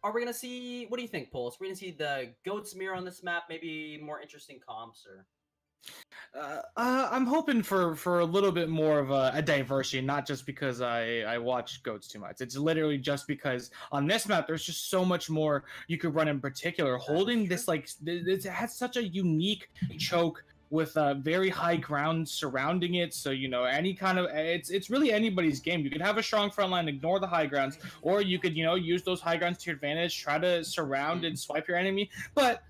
are we gonna see? What do you think, Pulse? We're gonna see the goats mirror on this map, maybe more interesting comps, or? I'm hoping for a little bit more of a diversity, not just because I watch goats too much. It's literally just because on this map there's just so much more you could run in particular. Holding this, like, it has such a unique choke with very high ground surrounding it, so you know, any kind of it's really anybody's game. You could have a strong front line, ignore the high grounds, or you could, you know, use those high grounds to your advantage, try to surround and swipe your enemy. But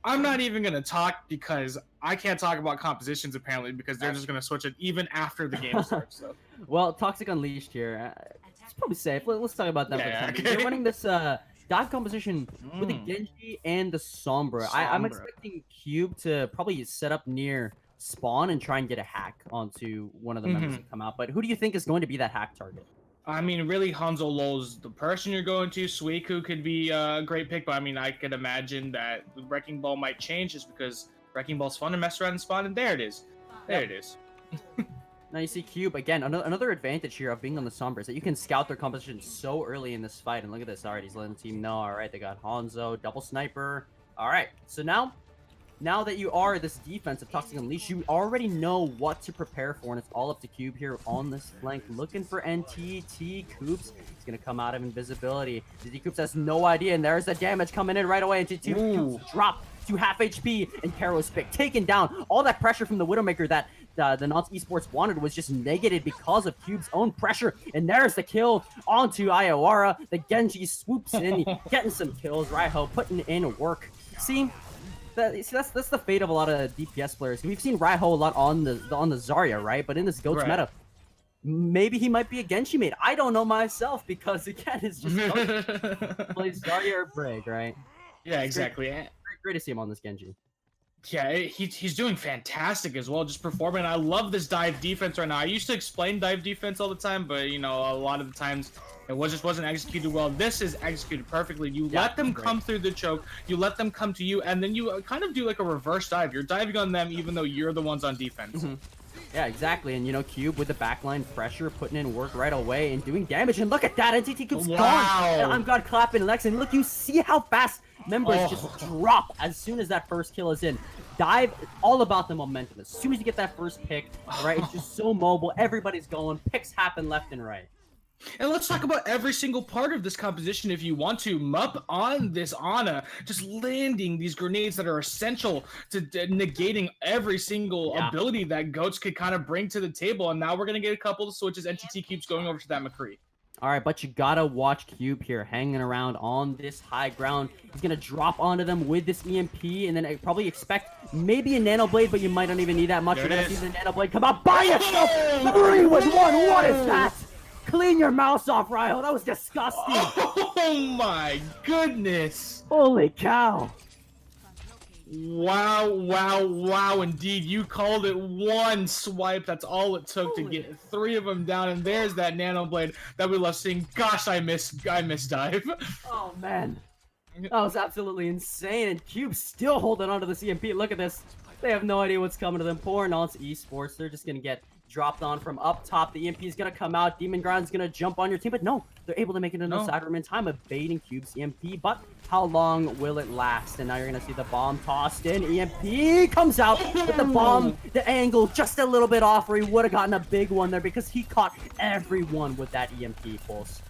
I'm not even going to talk because I can't talk about compositions apparently, because they're just going to switch it even after the game starts. So. Well, Toxic Unleashed here, it's probably safe. Let's talk about them for a Yeah, second. okay. They're running this dive composition with the Genji and the Sombra. I'm Sombra. expecting Cube to probably set up near spawn and try and get a hack onto one of the members that come out. But who do you think is going to be that hack target? I mean, really, Hanzo Low's the person you're going to. Suiku could be a great pick, but I mean, I could imagine that Wrecking Ball might change just because Wrecking Ball's fun to mess around and spawn, and there it is. There it is. Now you see Cube, again, another advantage here of being on the Sombra is that you can scout their composition so early in this fight. And look at this, alright, he's letting the team know. Alright, they got Hanzo, double sniper. Alright, so now that you are this defensive Toxic Unleash, you already know what to prepare for, and it's all up to Cube here on this flank, looking for NTT Coops. He's gonna come out of invisibility. NTT Coops has no idea, and there's the damage coming in right away. NTT Coops drop to half HP, and Karo's pick taken down. All that pressure from the Widowmaker that the Nantes Esports wanted was just negated because of Cube's own pressure, and there's the kill onto Iowara. The Genji swoops in, getting some kills. Raiho putting in work. See, that's the fate of a lot of DPS players. We've seen Raiho a lot on the Zarya, right? But in this Goats meta, maybe he might be a Genji mate. I don't know myself, because again, it's just plays Zarya or Brig, right? Yeah, exactly. Great to see him on this Genji. Yeah, he's doing fantastic as well, just performing. I love this dive defense right now. I used to explain dive defense all the time, but you know, a lot of the times it wasn't executed well. This is executed perfectly. You let them come through the choke, you let them come to you, and then you kind of do like a reverse dive. You're diving on them even though you're the ones on defense. Yeah, exactly. And you know, Cube with the backline pressure, putting in work right away and doing damage. And look at that, NTT Cube's gone. And I'm God clapping Lex, and look, you see how fast members just drop as soon as that first kill is in. Dive, all about the momentum. As soon as you get that first pick, right, it's just so mobile. Everybody's going. Picks happen left and right. And let's talk about every single part of this composition if you want to. Mup on this Ana, just landing these grenades that are essential to negating every single ability that Goats could kind of bring to the table. And now we're going to get a couple of switches. NTT keeps going over to that McCree. All right, but you gotta watch Cube here hanging around on this high ground. He's gonna drop onto them with this EMP, and then I probably expect maybe a Nano Blade, but you might not even need that much. You're gonna see the Nano Blade come out by yourself. 3 with 1. What is that? Clean your mouse off, Raiho. That was disgusting. Oh my goodness. Holy cow. Wow, indeed. You called it one swipe. That's all it took to get 3 of them down. And there's that Nano Blade that we love seeing. Gosh, I miss dive. Oh, man. That was absolutely insane. And Cube's still holding on to the CMP. Look at this. They have no idea what's coming to them. Poor Nantes Esports. They're just going to get dropped on from up top. The EMP is going to come out. Demon Grind's going to jump on your team, but no, they're able to make it into the side room in time, evading Cube's EMP. But how long will it last? And now you're going to see the bomb tossed in. EMP comes out with the bomb, the angle just a little bit off, where he would have gotten a big one there because he caught everyone with that EMP pulse.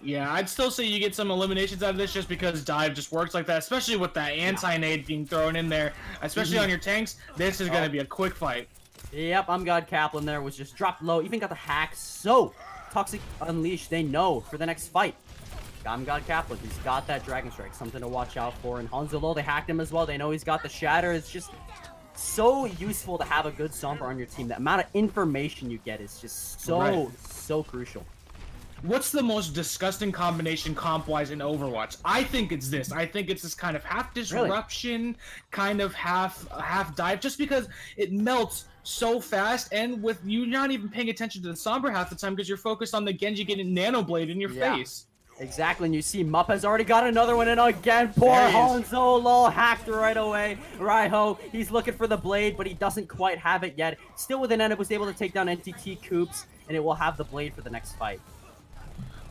Yeah, I'd still say you get some eliminations out of this just because dive just works like that, especially with that anti-nade being thrown in there, especially on your tanks. This is going to be a quick fight. Yep, I'm God Kaplan there was just dropped low, even got the hack. So, Toxic Unleashed, they know for the next fight. I'm God Kaplan, he's got that Dragon Strike, something to watch out for. And Hanzo, they hacked him as well. They know he's got the Shatter. It's just so useful to have a good Sombra on your team. The amount of information you get is just so crucial. What's the most disgusting combination comp-wise in Overwatch? I think it's this. I think it's this kind of half disruption, kind of half dive, just because it melts so fast, and with you not even paying attention to the Sombra half the time because you're focused on the Genji getting Nano Blade in your face. Exactly, and you see Mupp has already got another one in again. Poor Hanzo, lol, hacked right away. Raiho, he's looking for the blade, but he doesn't quite have it yet. Still within it, was able to take down NTT Coops, and it will have the blade for the next fight.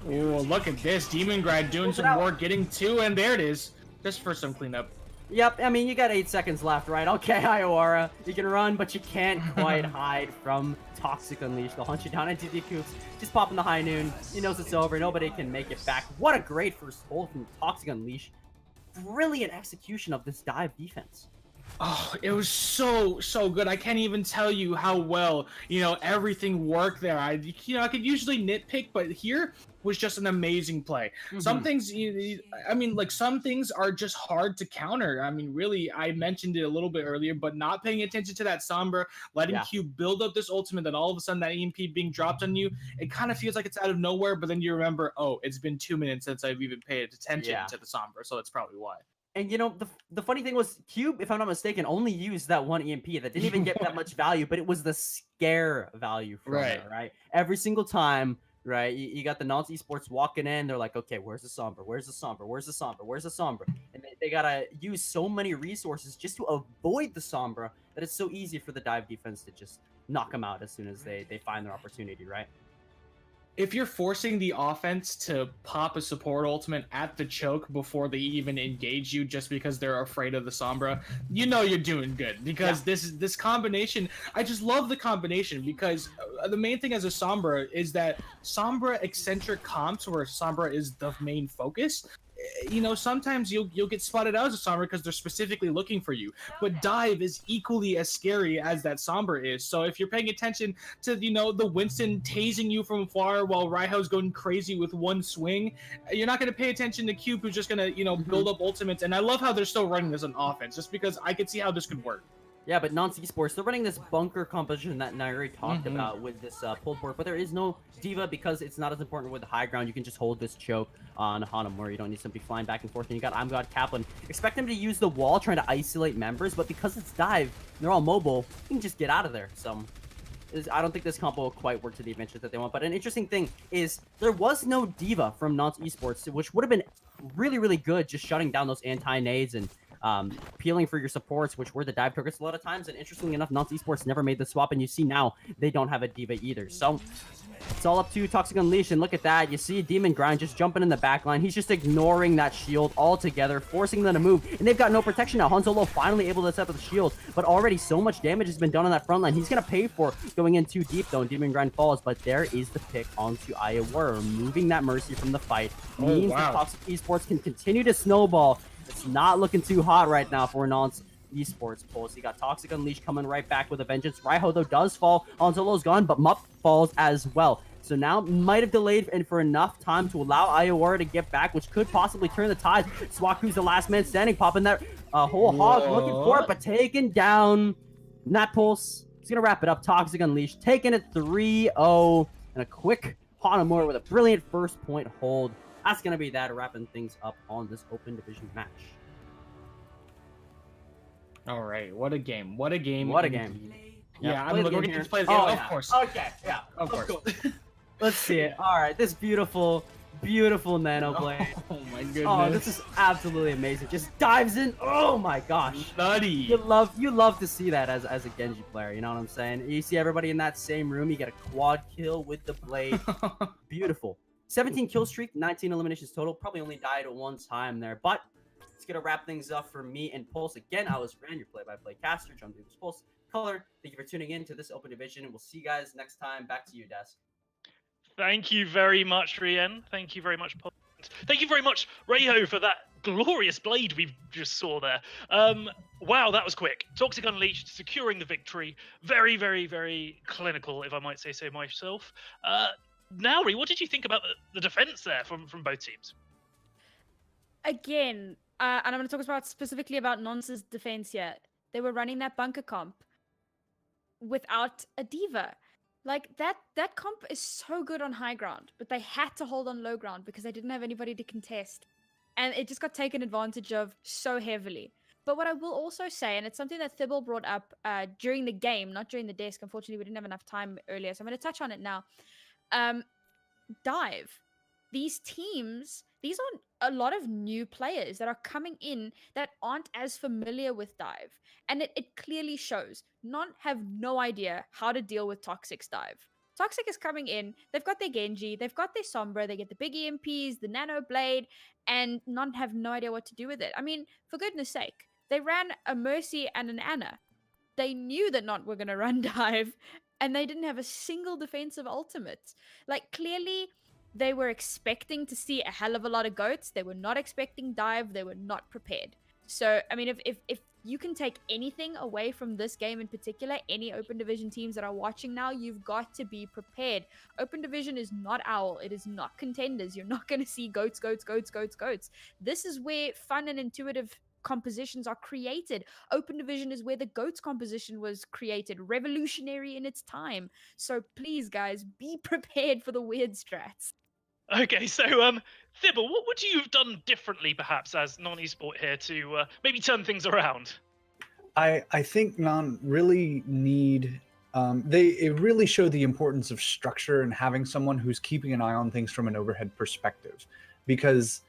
Oh, look at this. Demon Grind doing some work, getting 2, and there it is. Just for some cleanup. Yep, I mean, you got 8 seconds left, right? Okay, Iowara, you can run, but you can't quite hide from Toxic Unleashed. They'll hunt you down into the Coops, just pop in the high noon. He knows it's over. Nobody can make it back. What a great first hold from Toxic Unleashed. Brilliant execution of this dive defense. Oh, it was so good. I can't even tell you how well, everything worked there. I could usually nitpick, but here was just an amazing play. Some things, some things are just hard to counter. I mean, really, I mentioned it a little bit earlier, but not paying attention to that Sombra, letting Cube build up this ultimate, then all of a sudden that EMP being dropped on you, it kind of feels like it's out of nowhere, but then you remember, oh, it's been 2 minutes since I've even paid attention to the Sombra, so that's probably why. And the funny thing was, Cube, if I'm not mistaken, only used that one EMP that didn't even get that much value, but it was the scare value from it, right? Every single time, right? You got the Nantes Esports walking in, they're like, okay, where's the Sombra? Where's the Sombra? Where's the Sombra? Where's the Sombra? And they gotta use so many resources just to avoid the Sombra that it's so easy for the dive defense to just knock them out as soon as they find their opportunity, right? If you're forcing the offense to pop a support ultimate at the choke before they even engage you just because they're afraid of the Sombra, you're doing good. Because this combination, I just love the combination, because the main thing as a Sombra is that Sombra eccentric comps where Sombra is the main focus, sometimes you'll get spotted out as a Sombra because they're specifically looking for you. But dive is equally as scary as that Sombra is. So if you're paying attention to, the Winston tasing you from far while Raiho's going crazy with one swing, you're not going to pay attention to Cube, who's just going to, build up ultimates. And I love how they're still running this on offense, just because I could see how this could work. Yeah, but Nantes Esports, they're running this bunker composition that Nairi talked about with this pulled board, but there is no Diva because it's not as important with the high ground. You can just hold this choke on Hanamura. You don't need somebody flying back and forth. And you got I'm God Kaplan. Expect him to use the wall trying to isolate members, but because it's dive, and they're all mobile, you can just get out of there. So I don't think this combo will quite work to the advantage that they want. But an interesting thing is there was no Diva from Nantes Esports, which would have been really, really good, just shutting down those anti-nades and peeling for your supports, which were the dive targets a lot of times. And interestingly enough, Nantes Esports never made the swap, and you see now they don't have a Diva either. So it's all up to Toxic Unleashed, and look at that. You see Demon Grind just jumping in the back line. He's just ignoring that shield altogether, forcing them to move, and they've got no protection now. Hanzo finally able to set up the shield, but already so much damage has been done on that front line. He's going to pay for going in too deep, though, and Demon Grind falls, but there is the pick onto Iowara, removing that Mercy from the fight. Means that Toxic Esports can continue to snowball. It's not looking too hot right now for Nantes Esports pulls. You got Toxic Unleashed coming right back with a vengeance. Raiho, though, does fall. Hanzolo's gone, but Mupp falls as well. So now might have delayed and for enough time to allow Iowara to get back, which could possibly turn the tide. Swaku's the last man standing, popping that whole hog, looking for it, but taken down. Nat Pulse is going to wrap it up. Toxic Unleashed taking it 3-0. And a quick Hanamura with a brilliant first point hold. That's going to be that, wrapping things up on this open division match. All right, what a game. What a game. What a game. Yeah, I'm looking to play the game. Of course. Okay, yeah. Of course. Let's see it. All right, this beautiful Beautiful nano blade. Oh my goodness. Oh, this is absolutely amazing. Just dives in. Oh my gosh. Nutty. You love to see that as a Genji player. You know what I'm saying? You see everybody in that same room. You get a quad kill with the blade. Beautiful. 17 kill streak, 19 eliminations total. Probably only died one time there, but it's gonna wrap things up for me and Pulse. Again, I was Rand, your play-by-play caster. John Davis Pulse. Color. Thank you for tuning in to this Open Division, and we'll see you guys next time. Back to you, Desk. Thank you very much, Rien. Thank you very much, Paul. Thank you very much, Rayho, for that glorious blade we just saw there. Wow, that was quick. Toxic Unleashed, securing the victory. Very, very, very clinical, if I might say so myself. Nauri, what did you think about the defense there from both teams? Again, and I'm going to talk about specifically about Nantes' defense here. They were running that bunker comp without a diva. Like that comp is so good on high ground, but they had to hold on low ground because they didn't have anybody to contest. And it just got taken advantage of so heavily. But what I will also say, and it's something that Thibault brought up during the game, not during the desk. Unfortunately, we didn't have enough time earlier, so I'm going to touch on it now. Dive. These teams, these are a lot of new players that are coming in that aren't as familiar with Dive. And it clearly shows. None have no idea how to deal with Toxic's Dive. Toxic is coming in, they've got their Genji, they've got their Sombra, they get the big EMPs, the Nano Blade, and none have no idea what to do with it. I mean, for goodness sake, they ran a Mercy and an Ana. They knew that not were going to run Dive, and they didn't have a single defensive ultimate. Like, clearly, they were expecting to see a hell of a lot of goats. They were not expecting Dive. They were not prepared. So, I mean, if you can take anything away from this game in particular, any Open Division teams that are watching now, you've got to be prepared. Open Division is not OWL. It is not contenders. You're not going to see goats. This is where fun and intuitive compositions are created. Open Division is where the goats composition was created, revolutionary in its time. So please, guys, be prepared for the weird strats. Okay, so Thibault, what would you have done differently, perhaps, as non-esport here to maybe turn things around? I think Non really need it really showed the importance of structure and having someone who's keeping an eye on things from an overhead perspective, because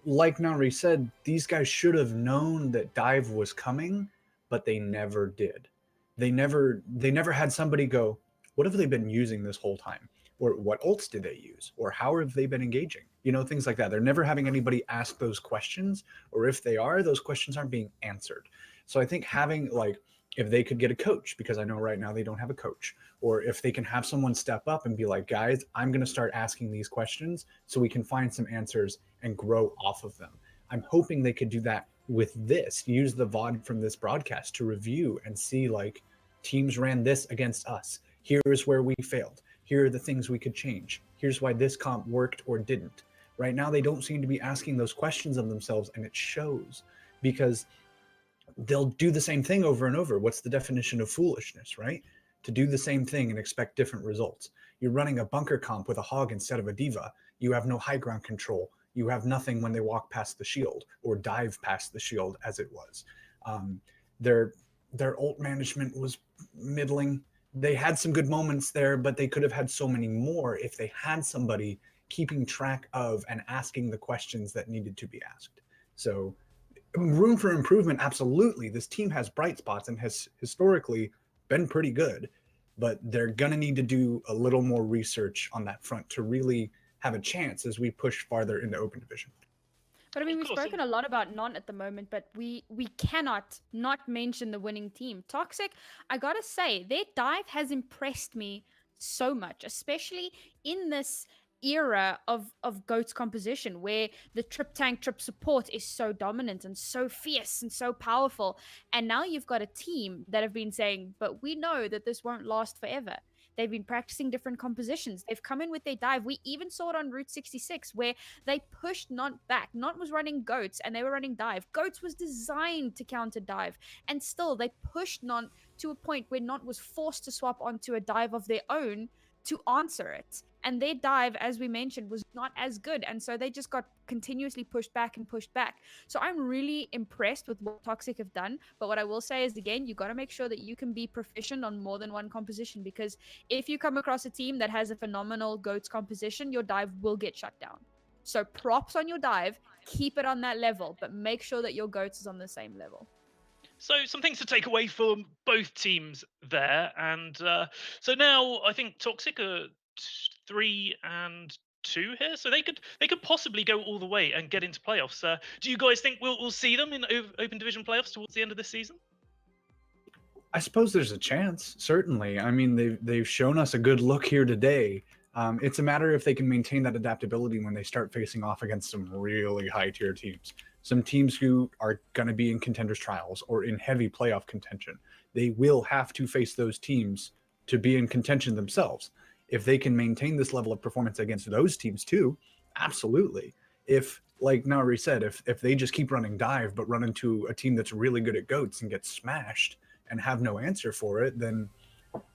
like Nari said, these guys should have known that Dive was coming, but they never did. They never had somebody go, what have they been using this whole time? Or what ults did they use? Or how have they been engaging? You know, things like that. They're never having anybody ask those questions, or if they are, those questions aren't being answered. So I think having, like, if they could get a coach, because I know right now they don't have a coach, or if they can have someone step up and be like, guys, I'm going to start asking these questions so we can find some answers and grow off of them. I'm hoping they could do that with this, use the VOD from this broadcast to review and see, like, teams ran this against us. Here's where we failed. Here are the things we could change. Here's why this comp worked or didn't. Right now, they don't seem to be asking those questions of themselves, and it shows, because they'll do the same thing over and over. What's the definition of foolishness, right? To do the same thing and expect different results. You're running a bunker comp with a hog instead of a diva. You have no high ground control. You have nothing when they walk past the shield or dive past the shield, as it was. Their ult management was middling. They had some good moments there, but they could have had so many more if they had somebody keeping track of and asking the questions that needed to be asked. So room for improvement, absolutely. This team has bright spots and has historically been pretty good, but they're going to need to do a little more research on that front to really have a chance as we push farther into Open Division. But I mean, we've spoken a lot about Non at the moment, but we cannot not mention the winning team. Toxic, I gotta say, their dive has impressed me so much, especially in this era of GOAT's composition, where the trip tank, trip support is so dominant and so fierce and so powerful. And now you've got a team that have been saying, but we know that this won't last forever. They've been practicing different compositions. They've come in with their dive. We even saw it on Route 66 where they pushed Nant back. Nant was running goats and they were running dive. Goats was designed to counter dive. And still they pushed Nant to a point where Nant was forced to swap onto a dive of their own to answer it. And their dive, as we mentioned, was not as good. And so they just got continuously pushed back and pushed back. So I'm really impressed with what Toxic have done. But what I will say is, again, you got to make sure that you can be proficient on more than one composition. Because if you come across a team that has a phenomenal GOATS composition, your dive will get shut down. So props on your dive, keep it on that level, but make sure that your GOAT is on the same level. So some things to take away from both teams there, and so now I think Toxic are 3-2 here, so they could possibly go all the way and get into playoffs. Do you guys think we'll see them in Open Division playoffs towards the end of this season? I suppose there's a chance. Certainly. I mean, they've shown us a good look here today. It's a matter if they can maintain that adaptability when they start facing off against some really high tier teams, some teams who are going to be in contenders trials or in heavy playoff contention. They will have to face those teams to be in contention themselves. If they can maintain this level of performance against those teams too, absolutely. If, like Nari said, if they just keep running dive but run into a team that's really good at goats and get smashed and have no answer for it, then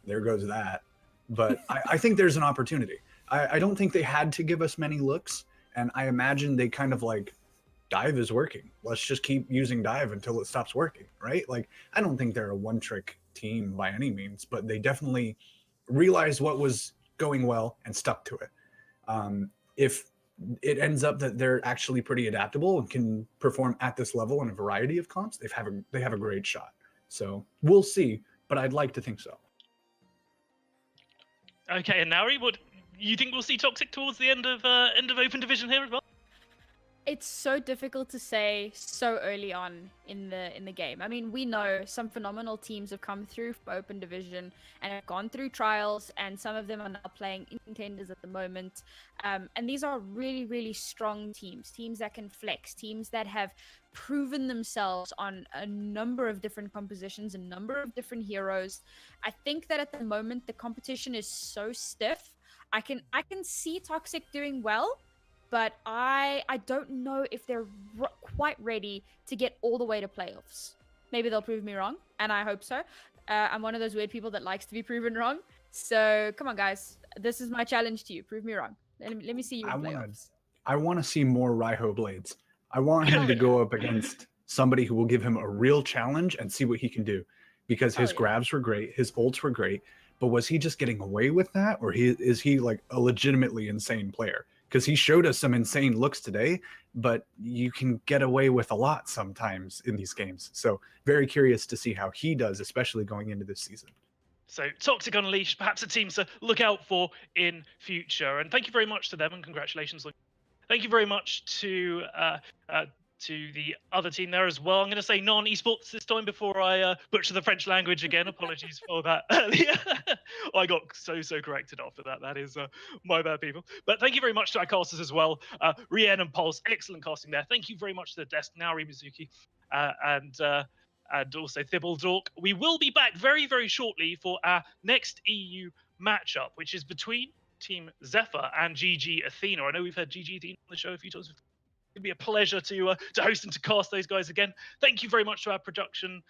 there goes that. But I think there's an opportunity. I don't think they had to give us many looks, and I imagine they kind of like, dive is working. Let's just keep using dive until it stops working, right? Like, I don't think they're a one-trick team by any means, but they definitely realized what was going well and stuck to it. If it ends up that they're actually pretty adaptable and can perform at this level in a variety of comps, they have a great shot. So we'll see, but I'd like to think so. Okay, and Nari, what you think we'll see Toxic towards the end of Open Division here as well? It's so difficult to say so early on in the game. I mean, we know some phenomenal teams have come through for Open Division and have gone through trials, and some of them are now playing in contenders at the moment. And these are really, really strong teams that can flex, teams that have proven themselves on a number of different compositions, a number of different heroes. I think that at the moment the competition is so stiff. I can see Toxic doing well, but I don't know if they're quite ready to get all the way to playoffs. Maybe they'll prove me wrong, and I hope so. I'm one of those weird people that likes to be proven wrong. So come on, guys. This is my challenge to you. Prove me wrong. Let me see you in playoffs. I want to see more Raiho Blades. I want him to go up against somebody who will give him a real challenge and see what he can do. Because his grabs were great, his ults were great, but was he just getting away with that, or is he like a legitimately insane player? Because he showed us some insane looks today, but you can get away with a lot sometimes in these games. So very curious to see how he does, especially going into this season. So Toxic Unleashed, perhaps a team to look out for in future. And thank you very much to them, and congratulations. Thank you very much to the other team there as well. I'm going to say Nantes Esports this time before I butcher the French language again. Apologies for that earlier. I got so corrected after that. That is my bad, people. But thank you very much to our casters as well. Rien and Pulse, excellent casting there. Thank you very much to the desk, Naori Mizuki, and also Thibault Dork. We will be back very, very shortly for our next EU matchup, which is between Team Zephyr and GG Athena. I know we've had GG Athena on the show a few times. It'd be a pleasure to host and to cast those guys again. Thank you very much to our production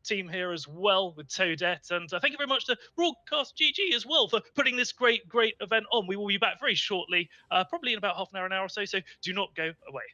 team here as well with Toadette, and thank you very much to Broadcast GG as well for putting this great event on. We will be back very shortly, probably in about half an hour or so. So do not go away.